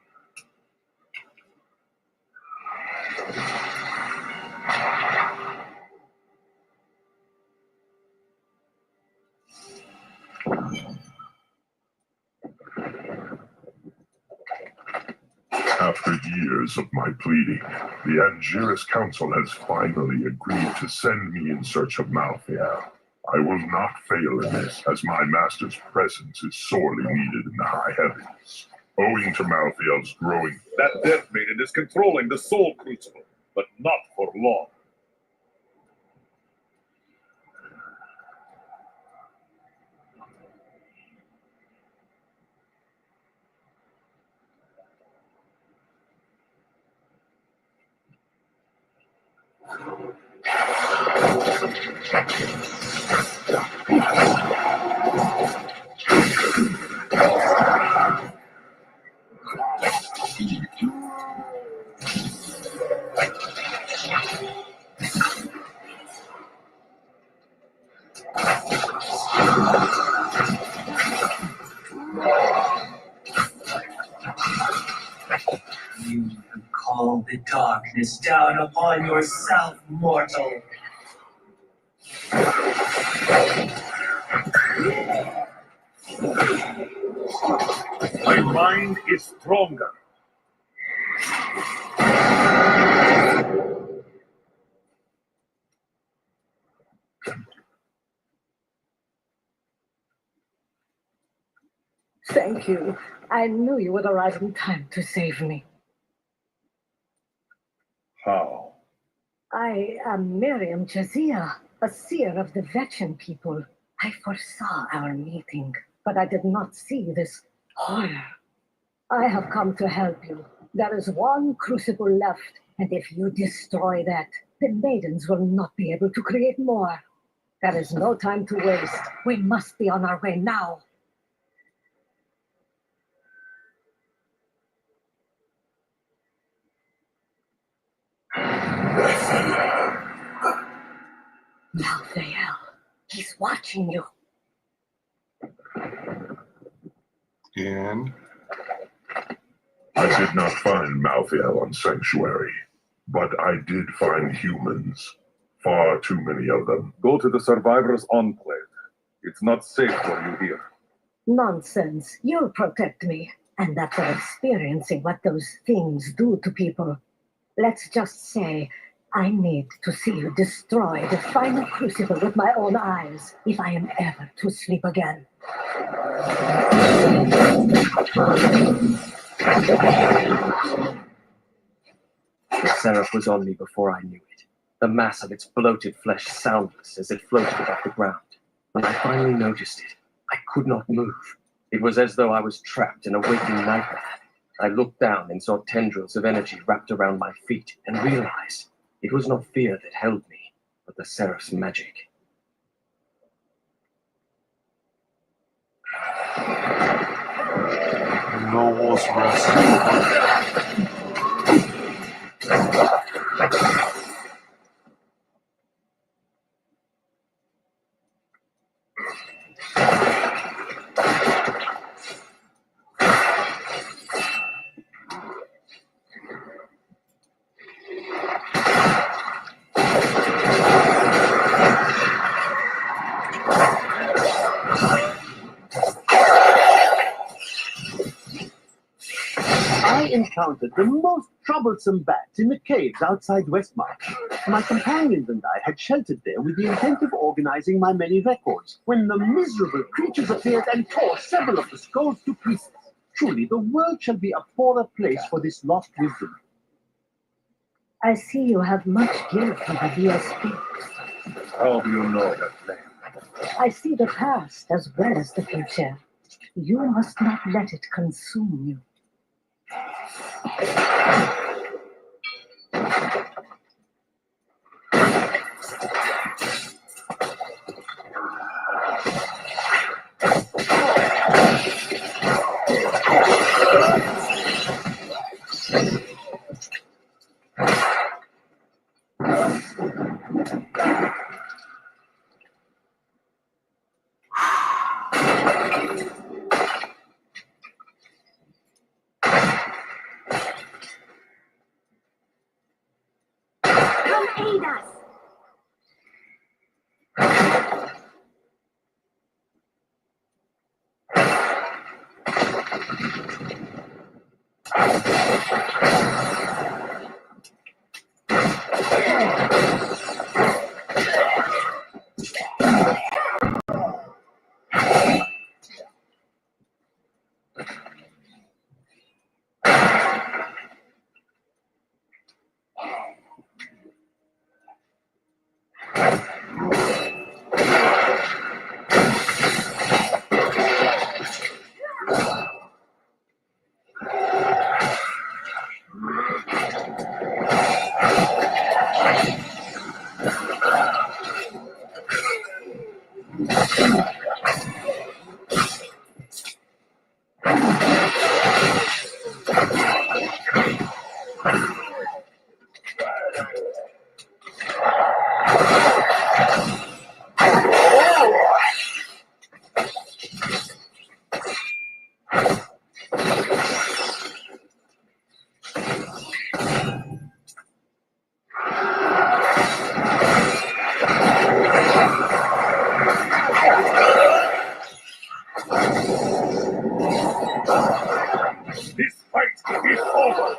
After years of my pleading, the Angiris Council has finally agreed to send me in search of Malthael. I will not fail in this, as my master's presence is sorely needed in the high heavens. Owing to Malthael's growing, that Death Maiden is controlling the Soul Crucible, but not for long. You have called the darkness down upon yourself, mortal. My mind is stronger. Thank you. I knew you would arrive in time to save me. How? I am Miriam Jazia, a seer of the Vetchin people. I foresaw our meeting, but I did not see this horror. I have come to help you. There is one crucible left, and if you destroy that, the maidens will not be able to create more. There is no time to waste. We must be on our way now. Malthael, he's watching you. And I did not find Malthael on Sanctuary, but I did find humans. Far too many of them. Go to the survivors' enclave. It's not safe for you here. Nonsense. You'll protect me. And after experiencing what those things do to people, let's just say I need to see you destroy the final crucible with my own eyes if I am ever to sleep again. The seraph was on me before I knew it. The mass of its bloated flesh soundless as it floated above the ground. When I finally noticed it, I could not move. It was as though I was trapped in a waking nightmare. I looked down and saw tendrils of energy wrapped around my feet and realized it was not fear that held me, but the seraph's magic. Nobles rest. I encountered the most troublesome bats in the caves outside Westmarch. My companions and I had sheltered there with the intent of organizing my many records, when the miserable creatures appeared and tore several of the skulls to pieces. Truly, the world shall be a poorer place for this lost wisdom. I see you have much guilt for the VSP. How do you know that name? I see the past as well as the future. You must not let it consume you. Come aid us! This fight is over!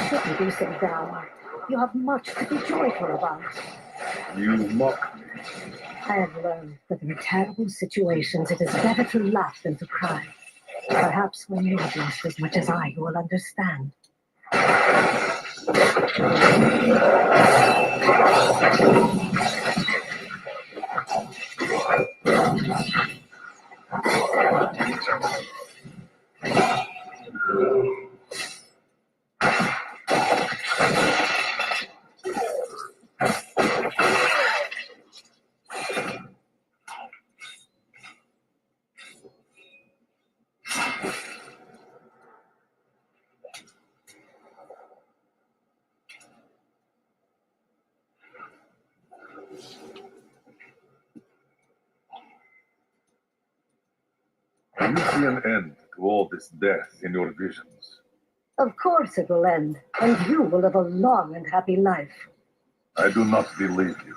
shouldn't be so down. You have much to be joyful about. You mock me. I have learned that in terrible situations it is better to laugh than to cry. Perhaps when you have lost as much as I, you will understand. Do you see an end to all this death in your visions? Of course it will end, and you will live a long and happy life. I do not believe you.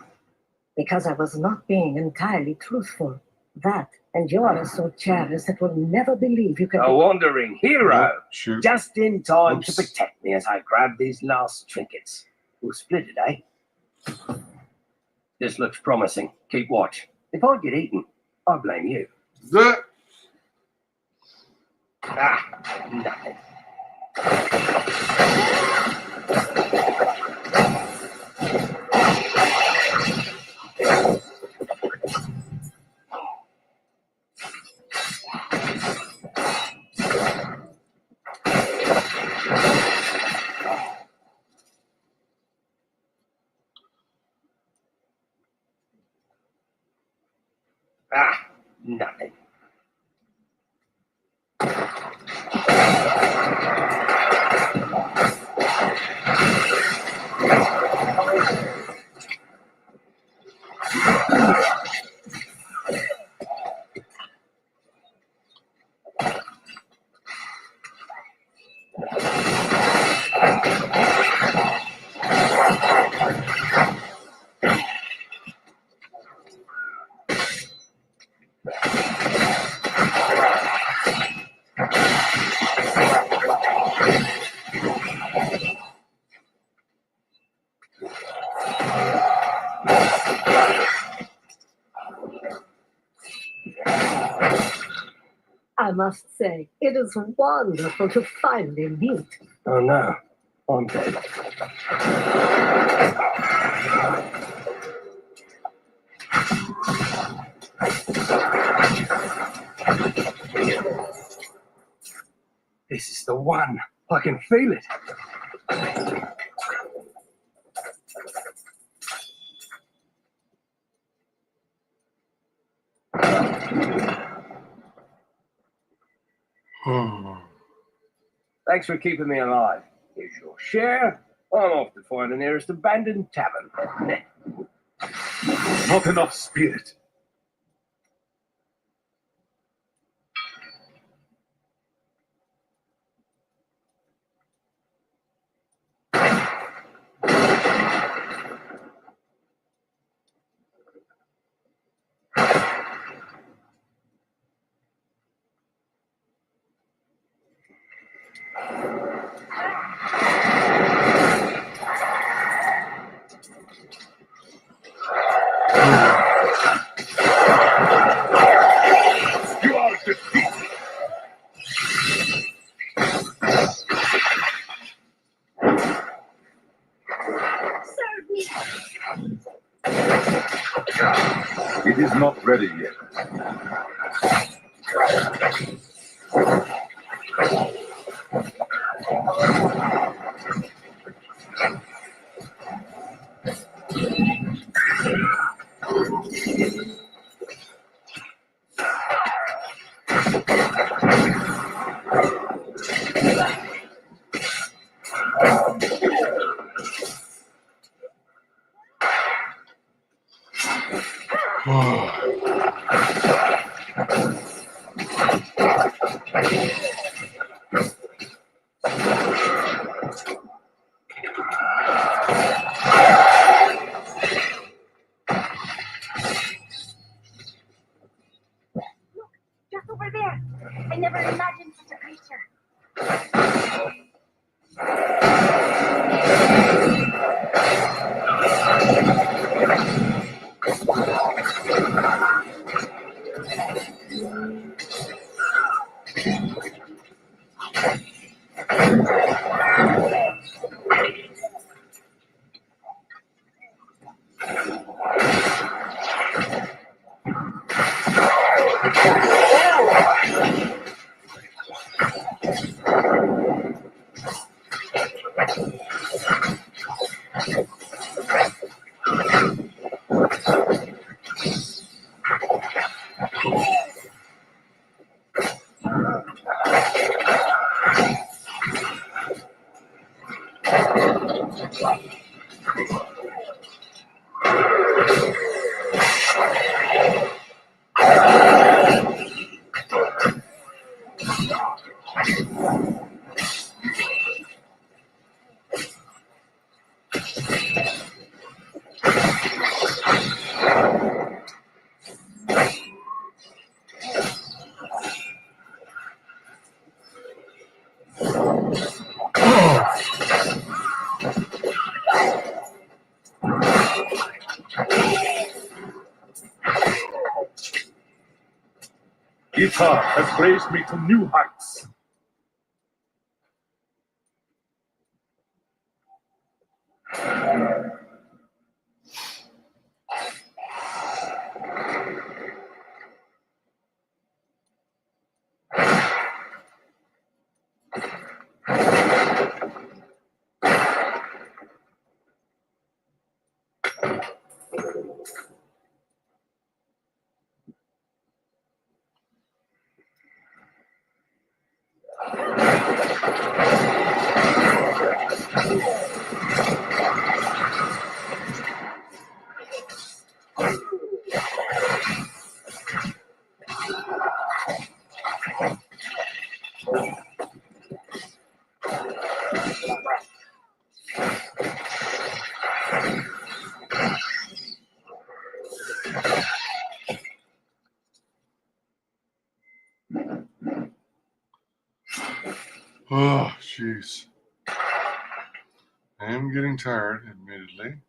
Because I was not being entirely truthful. That, and you are so jealous that will never believe you can. A wandering hero! Shoot. Just in time Oops. to protect me as I grab these last trinkets. We'll split it, eh? This looks promising. Keep watch. If I get eaten, I blame you. The Nothing. Nothing. I must say, it is wonderful to finally meet. Oh no, I'm dead. This is the one. I can feel it. Thanks for keeping me alive. Here's your share. I'm off to find the nearest abandoned tavern. Not enough spirit. You are defeated. Serve me. It is not ready yet. Just over there. I never imagined such a creature. Ita has raised me to new heights. Oh, jeez. I am getting tired, admittedly.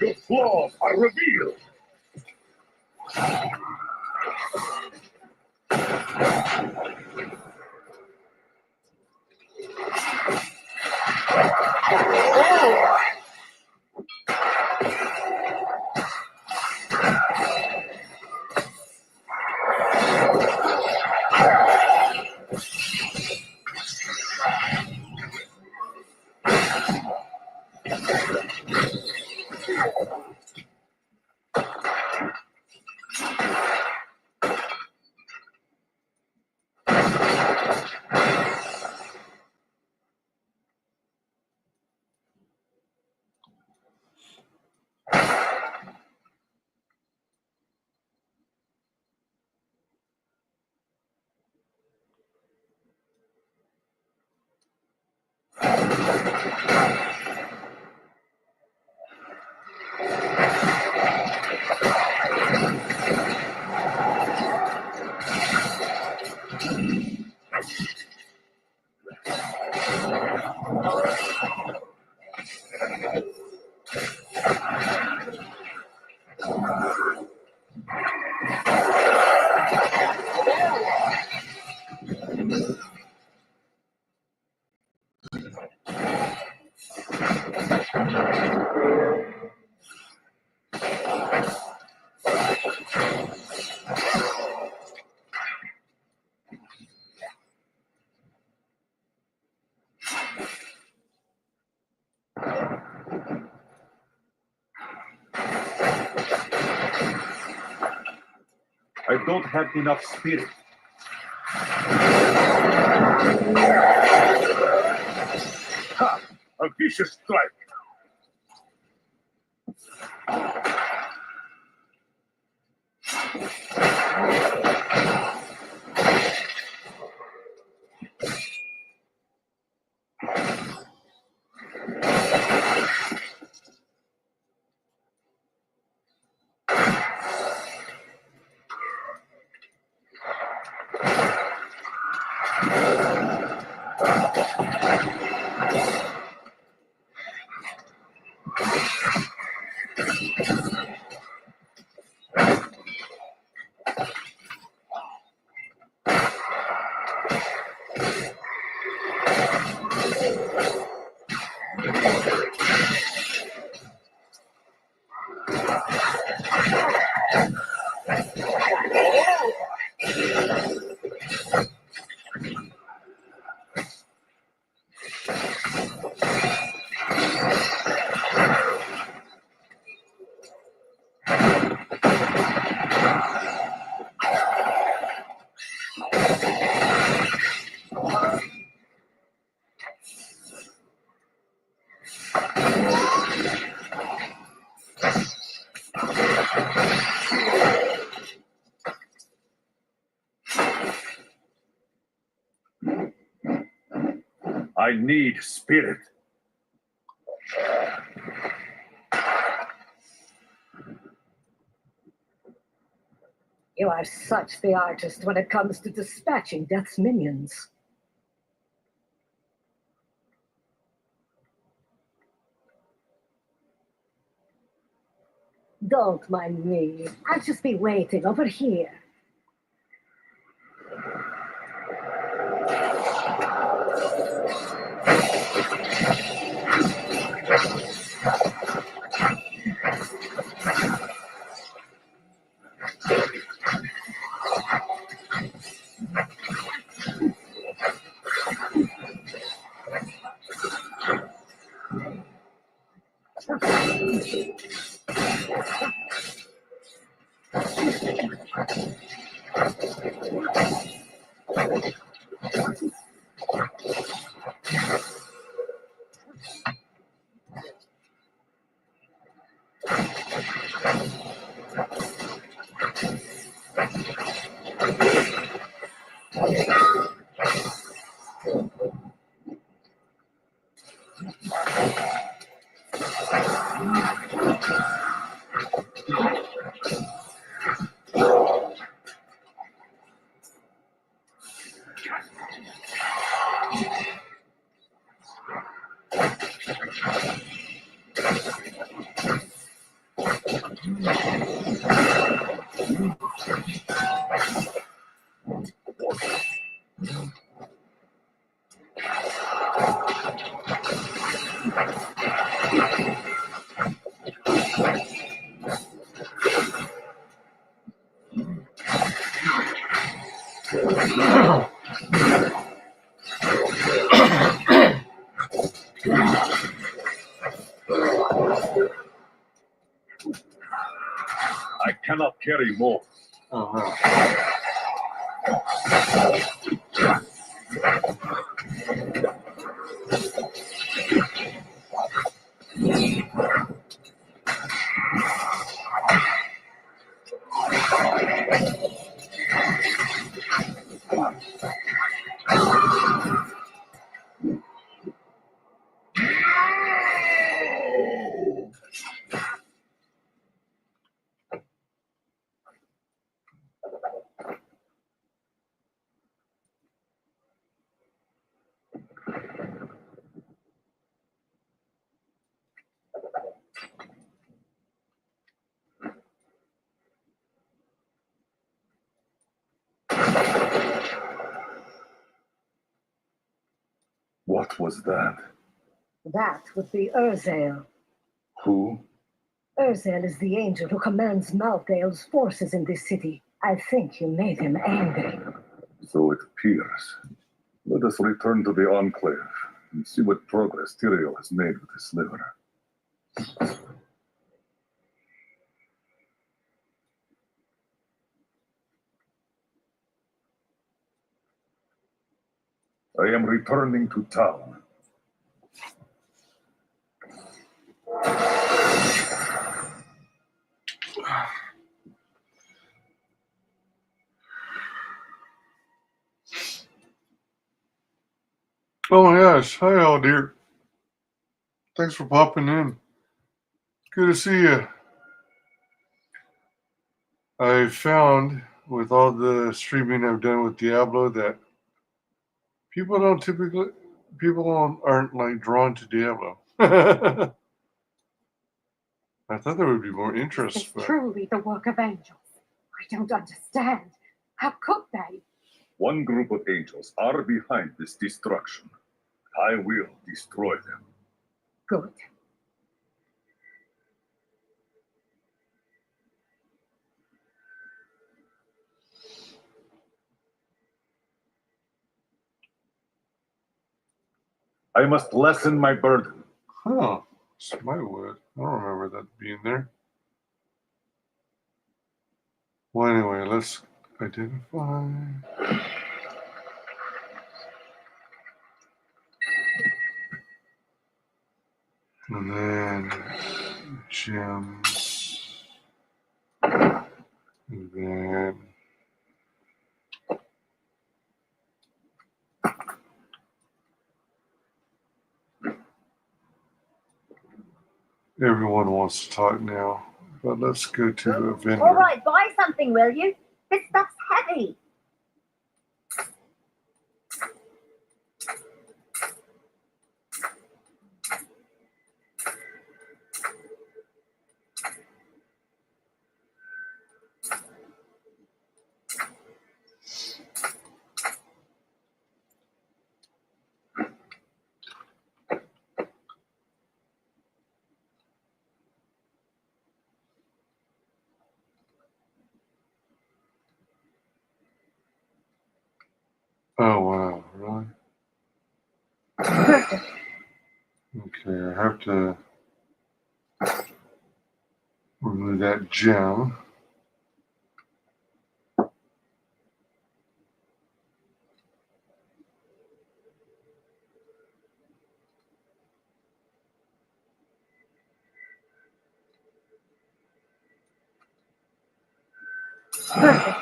Your flaws are revealed. or don't have enough spirit. Ha! A vicious strike. I need spirit. You are such the artist when it comes to dispatching Death's minions. Don't mind me. I'll just be waiting over here. I cannot carry more. What was that? That would be Urzael. Who? Urzael is the angel who commands Malthael's forces in this city. I think you made him angry. So it appears. Let us return to the Enclave and see what progress Tyrael has made with his sliver. I am returning to town. Oh my gosh. Hi, all dear. Thanks for popping in. Good to see you. I found with all the streaming I've done with Diablo that people aren't like drawn to Diablo. I thought there would be more interest, Is this but truly the work of angels? I don't understand. How could they? One group of angels are behind this destruction. I will destroy them. Good. I must lessen my burden. huh? Smite wood. I don't remember that being there. Well, anyway, let's identify. And then gems. And then everyone wants to talk now. But let's go to a vendor. All right, buy something, will you? This stuff's heavy. Oh wow, really? Okay, I have to remove that gem. Perfect.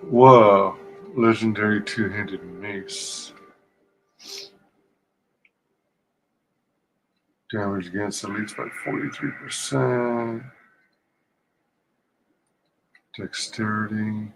Whoa, legendary two-handed mace. Damage against elites by 43%. Dexterity.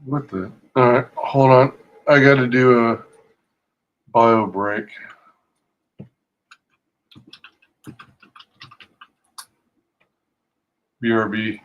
What the? Alright, hold on. I gotta do a bio break. BRB.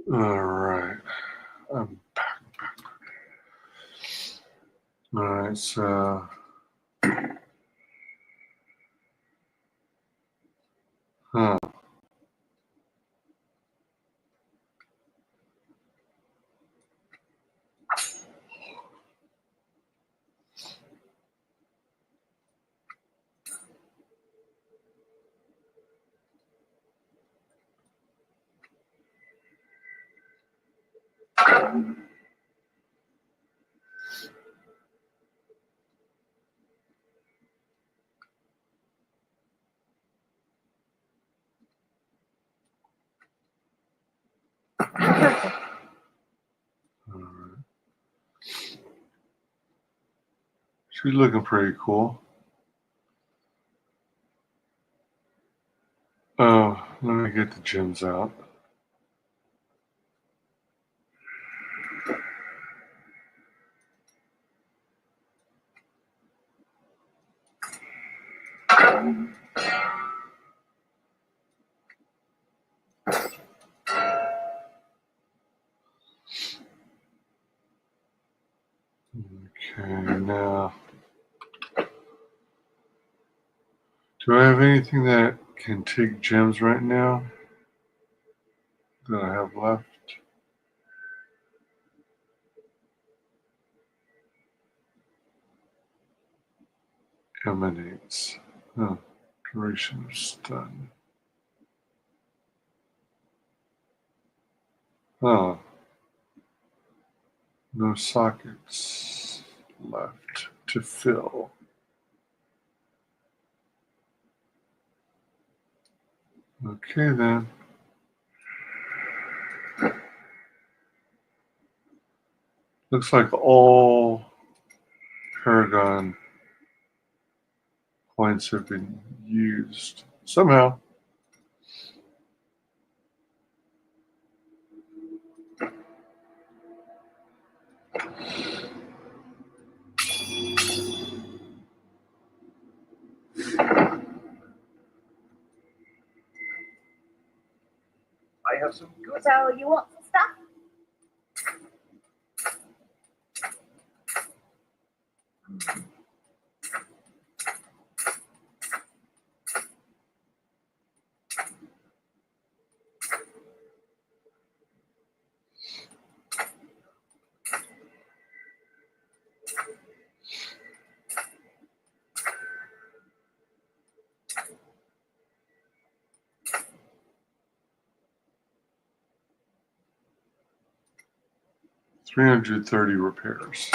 All right. I'm back. All right, so. Huh. All right. She's looking pretty cool. Oh, let me get the gems out. Okay, now. Do I have anything that can take gems right now that I have left? Emanates. Huh. Duration of stun. Huh. No sockets left to fill. Okay then. Looks like all Paragon points have been used somehow. I have some good. So you want some stuff? 330 repairs.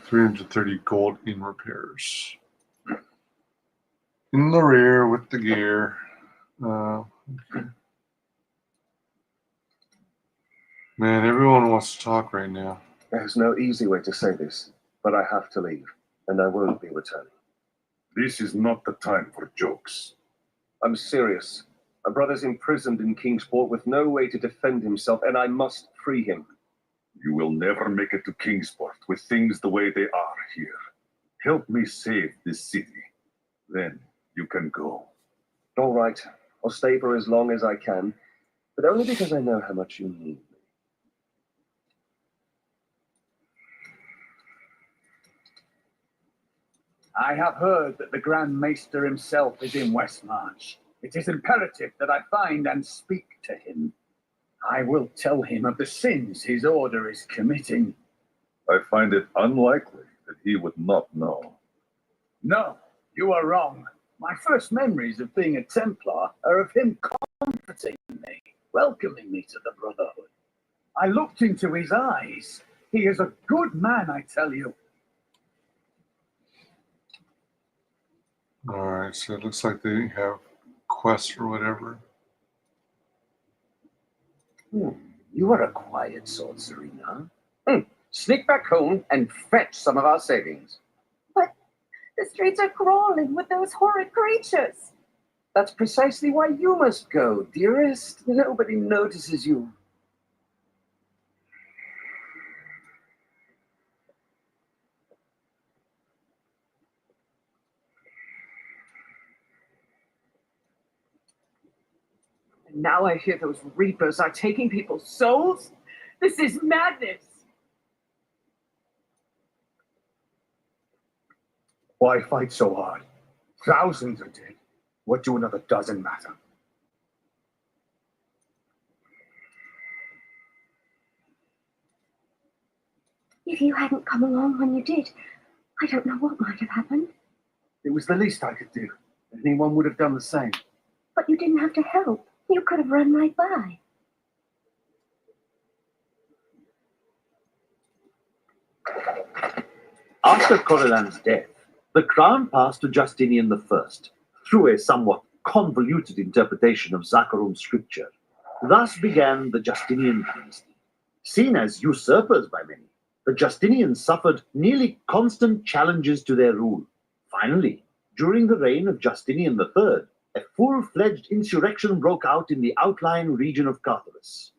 330 gold in repairs. In the rear with the gear. Okay. Man, everyone wants to talk right now. There's no easy way to say this, but I have to leave, and I won't be returning. This is not the time for jokes. I'm serious. My brother's imprisoned in Kingsport with no way to defend himself, and I must free him. You will never make it to Kingsport with things the way they are here. Help me save this city. Then you can go. All right. I'll stay for as long as I can, but only because I know how much you need me. I have heard that the Grand Maester himself is in Westmarch. It is imperative that I find and speak to him. I will tell him of the sins his order is committing. I find it unlikely that he would not know. No, you are wrong. My first memories of being a Templar are of him comforting me, welcoming me to the Brotherhood. I looked into his eyes. He is a good man, I tell you. Alright, so it looks like they have quests or whatever. You are a quiet sort, Serena. Sneak back home and fetch some of our savings. But the streets are crawling with those horrid creatures. That's precisely why you must go, dearest. Nobody notices you. And now I hear those reapers are taking people's souls? This is madness! Why fight so hard? Thousands are dead. What do another dozen matter? If you hadn't come along when you did, I don't know what might have happened. It was the least I could do. Anyone would have done the same. But you didn't have to help. You could have run right by. After Corellan's death, the crown passed to Justinian I through a somewhat convoluted interpretation of Zakharum scripture. Thus began the Justinian dynasty. Seen as usurpers by many, the Justinians suffered nearly constant challenges to their rule. Finally, during the reign of Justinian III, a full-fledged insurrection broke out in the outlying region of Carthage.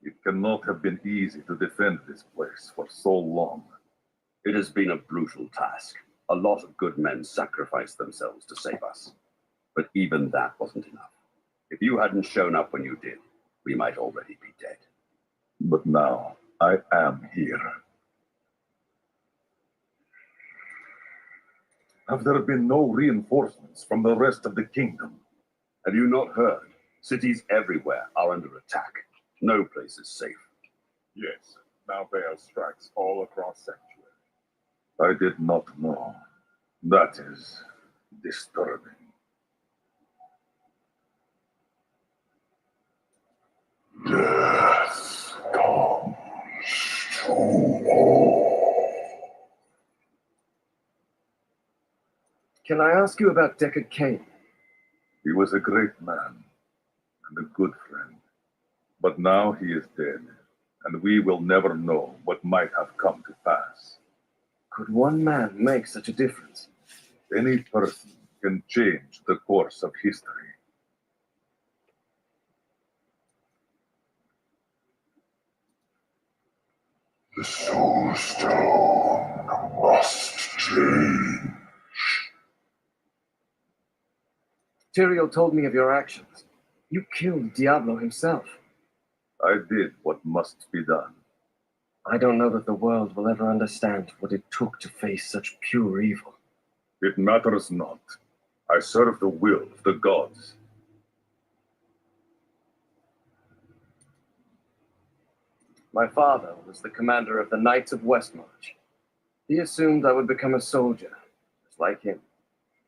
It cannot have been easy to defend this place for so long. It has been a brutal task. A lot of good men sacrificed themselves to save us. But even that wasn't enough. If you hadn't shown up when you did, we might already be dead. But now, I am here. Have there been no reinforcements from the rest of the kingdom? Have you not heard? Cities everywhere are under attack. No place is safe. Yes, now there are strikes all across Sanctuary. I did not know. That is disturbing. Death comes to all. Can I ask you about Deckard Cain? He was a great man and a good friend. But now he is dead, and we will never know what might have come to pass. Could one man make such a difference? Any person can change the course of history. The Soul Stone must change. Tyrael told me of your actions. You killed Diablo himself. I did what must be done. I don't know that the world will ever understand what it took to face such pure evil. It matters not. I serve the will of the gods. My father was the commander of the Knights of Westmarch. He assumed I would become a soldier, just like him.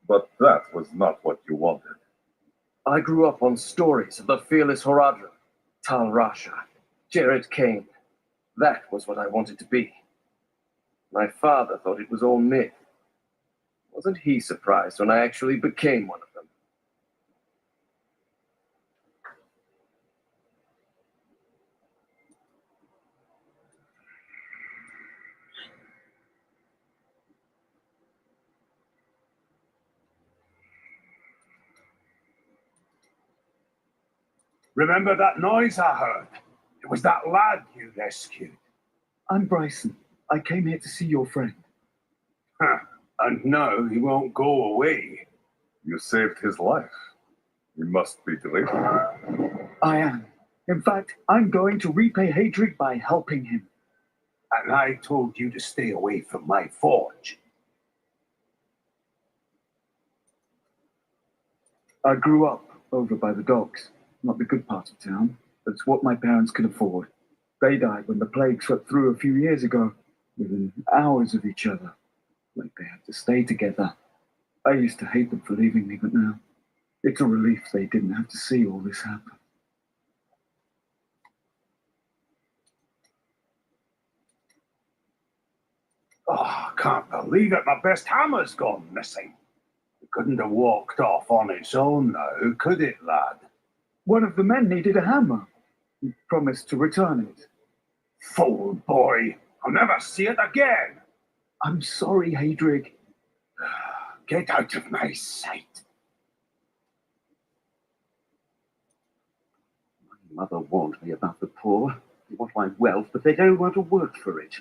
But that was not what you wanted. I grew up on stories of the fearless Horadrim, Tal Rasha, Jared Cain. That was what I wanted to be. My father thought it was all myth. Wasn't he surprised when I actually became one of them? Remember that noise I heard? It was that lad you rescued. I'm Bryson. I came here to see your friend. Huh. And no, he won't go away. You saved his life. You must be grateful. I am. In fact, I'm going to repay Hadric by helping him. And I told you to stay away from my forge. I grew up over by the docks. Not the good part of town, but it's what my parents could afford. They died when the plague swept through a few years ago, within hours of each other, like they had to stay together. I used to hate them for leaving me, but now it's a relief they didn't have to see all this happen. Oh, I can't believe it. My best hammer's gone missing. It couldn't have walked off on its own now, could it, lad? One of the men needed a hammer. He promised to return it. Fool boy. I'll never see it again. I'm sorry, Hadric. Get out of my sight. My mother warned me about the poor. They want my wealth, but they don't want to work for it.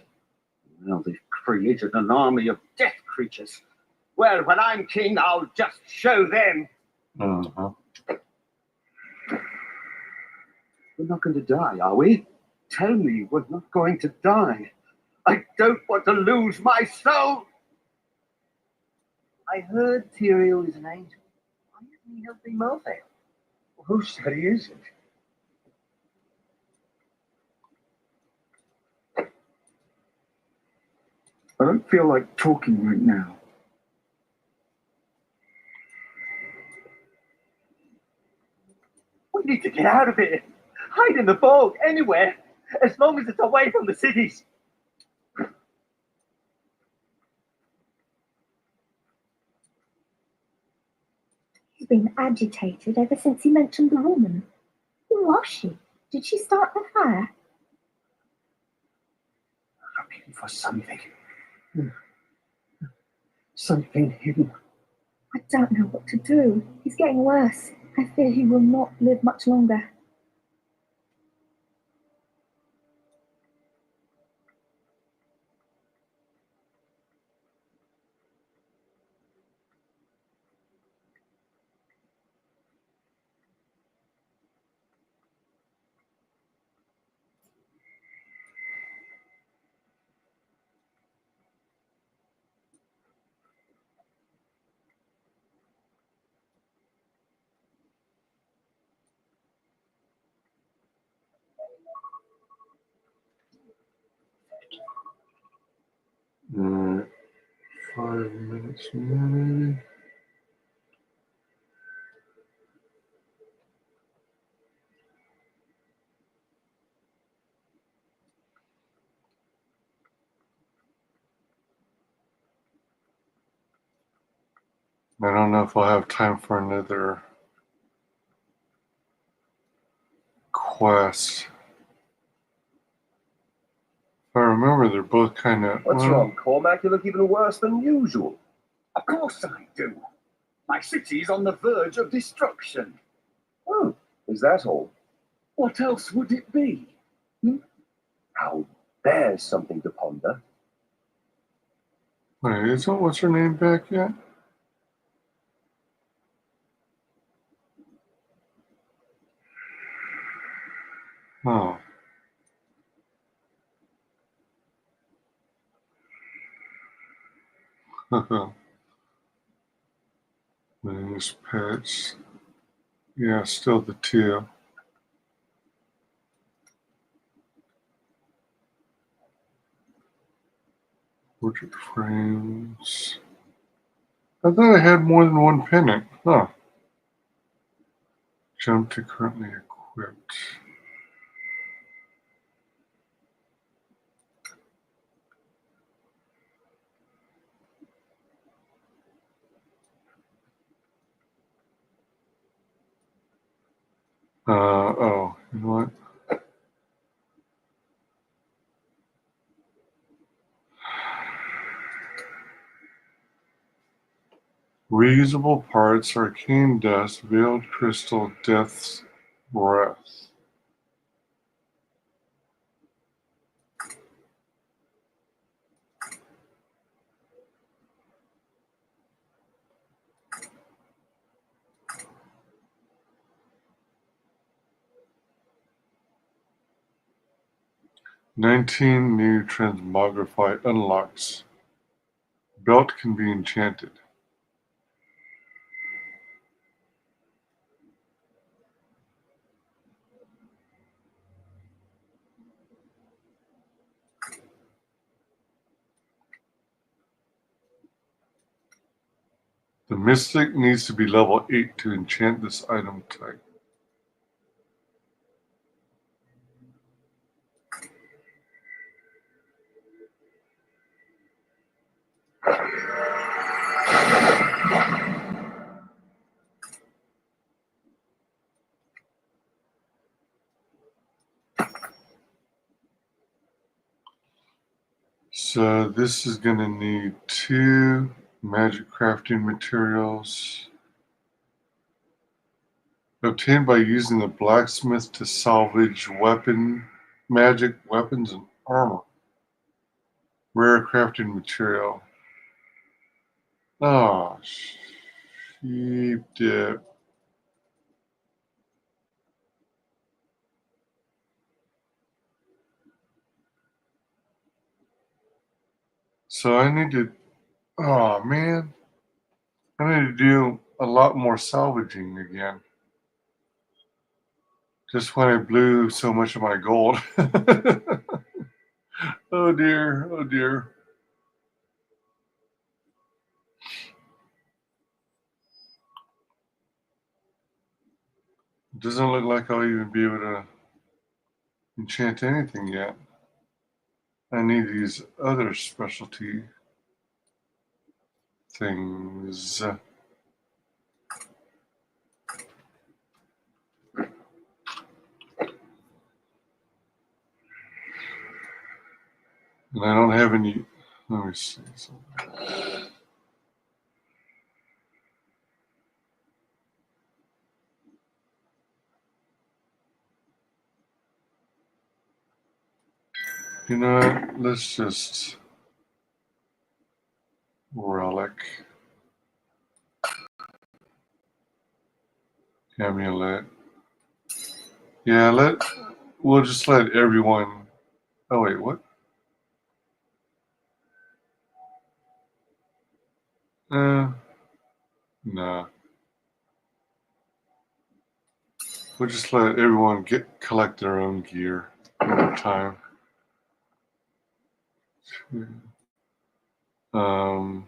Now they've created an army of death creatures. Well, when I'm king, I'll just show them. Uh-huh. We're not going to die, are we? Tell me we're not going to die. I don't want to lose my soul. I heard Tyrael is an angel. Why isn't he helping Morphe? Who said he isn't? I don't feel like talking right now. We need to get out of here. Hide in the fog, anywhere. As long as it's away from the cities. He's been agitated ever since he mentioned the woman. Who was she? Did she start the fire? Looking for something. Something hidden. I don't know what to do. He's getting worse. I fear he will not live much longer. Alright. 5 minutes more, maybe. I don't know if I'll have time for another quest. If I remember, they're both kind of... What's wrong, Cormac? You look even worse than usual. Of course I do. My city's on the verge of destruction. Oh, is that all? What else would it be? Now, there's something to ponder. Wait, isn't what's her name back yet? Oh. Manage pets. Yeah, still the two. Portrait frames. I thought I had more than one pennant. Huh. Jump to currently equipped. Oh, you know what? Reusable parts, arcane dust, veiled crystal, death's breath. "19 new transmogrify unlocks. Belt can be enchanted. The Mystic needs to be level 8 to enchant this item type. So this is going to need 2 magic crafting materials. Obtained by using the blacksmith to salvage magic weapons and armor. Rare crafting material. Oh, sheep dip. So I need to. Oh man, I need to do a lot more salvaging again. Just when I blew so much of my gold. Oh dear, oh dear. It doesn't look like I'll even be able to enchant anything yet. I need these other specialty things. And I don't have any. Let me see something. You know what? Let's just relic, amulet. Yeah, we'll just let everyone. Oh wait, what? No. We'll just let everyone collect their own gear over time. Um,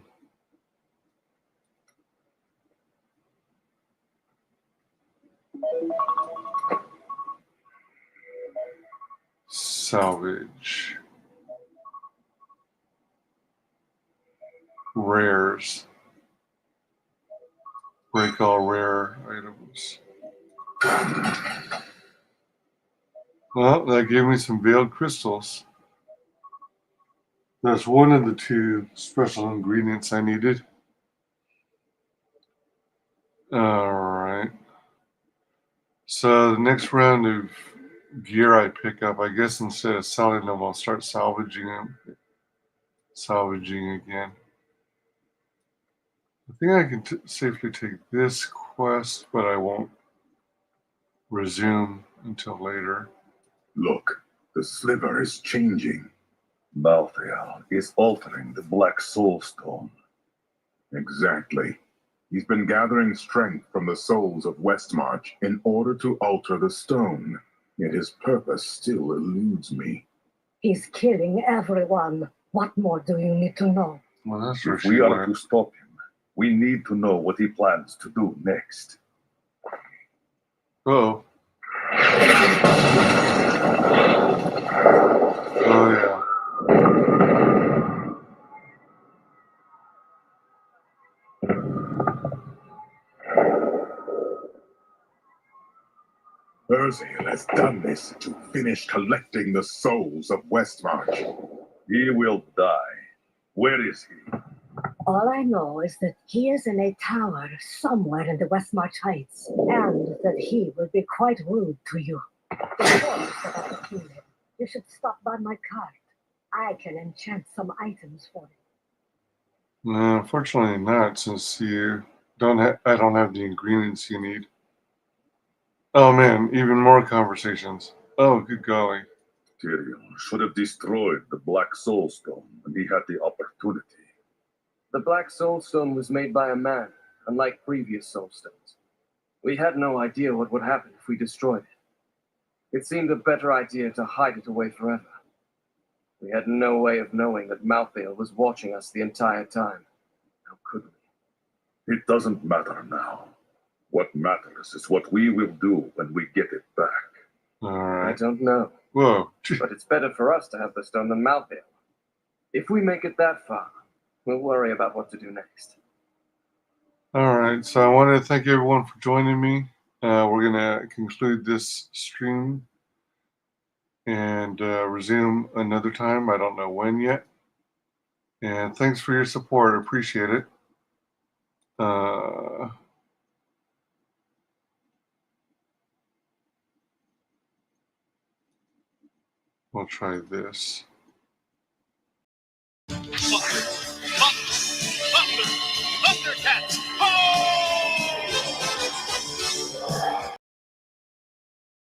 salvage. Rares. Break all rare items. Well, that gave me some veiled crystals. That's one of the two special ingredients I needed. Alright. So the next round of gear I pick up, I guess instead of selling them, I'll start salvaging them. Salvaging again. I think I can safely take this quest, but I won't resume until later. Look, the sliver is changing. Balthiel is altering the Black Soul Stone. Exactly. He's been gathering strength from the souls of Westmarch in order to alter the stone. Yet his purpose still eludes me. He's killing everyone. What more do you need to know? Well, that's if we are to stop him, we need to know what he plans to do next. Oh. Oh, yeah. Urziel has done this to finish collecting the souls of Westmarch. He will die. Where is he? All I know is that he is in a tower somewhere in the Westmarch Heights, and that he will be quite rude to you. Before you set out to kill him, you should stop by my cart. I can enchant some items for you. No, unfortunately not, since I don't have the ingredients you need. Oh man, even more conversations. Oh, good golly. Tyrion should have destroyed the Black Soul Stone when he had the opportunity. The Black Soul Stone was made by a man, unlike previous soul stones. We had no idea what would happen if we destroyed it. It seemed a better idea to hide it away forever. We had no way of knowing that Malthael was watching us the entire time. How could we? It doesn't matter now. What matters is what we will do when we get it back. Alright. I don't know. Whoa. But it's better for us to have the stone than Malthael. If we make it that far, we'll worry about what to do next. Alright, so I want to thank everyone for joining me. We're going to conclude this stream and resume another time. I don't know when yet. And thanks for your support. I appreciate it. We'll try this.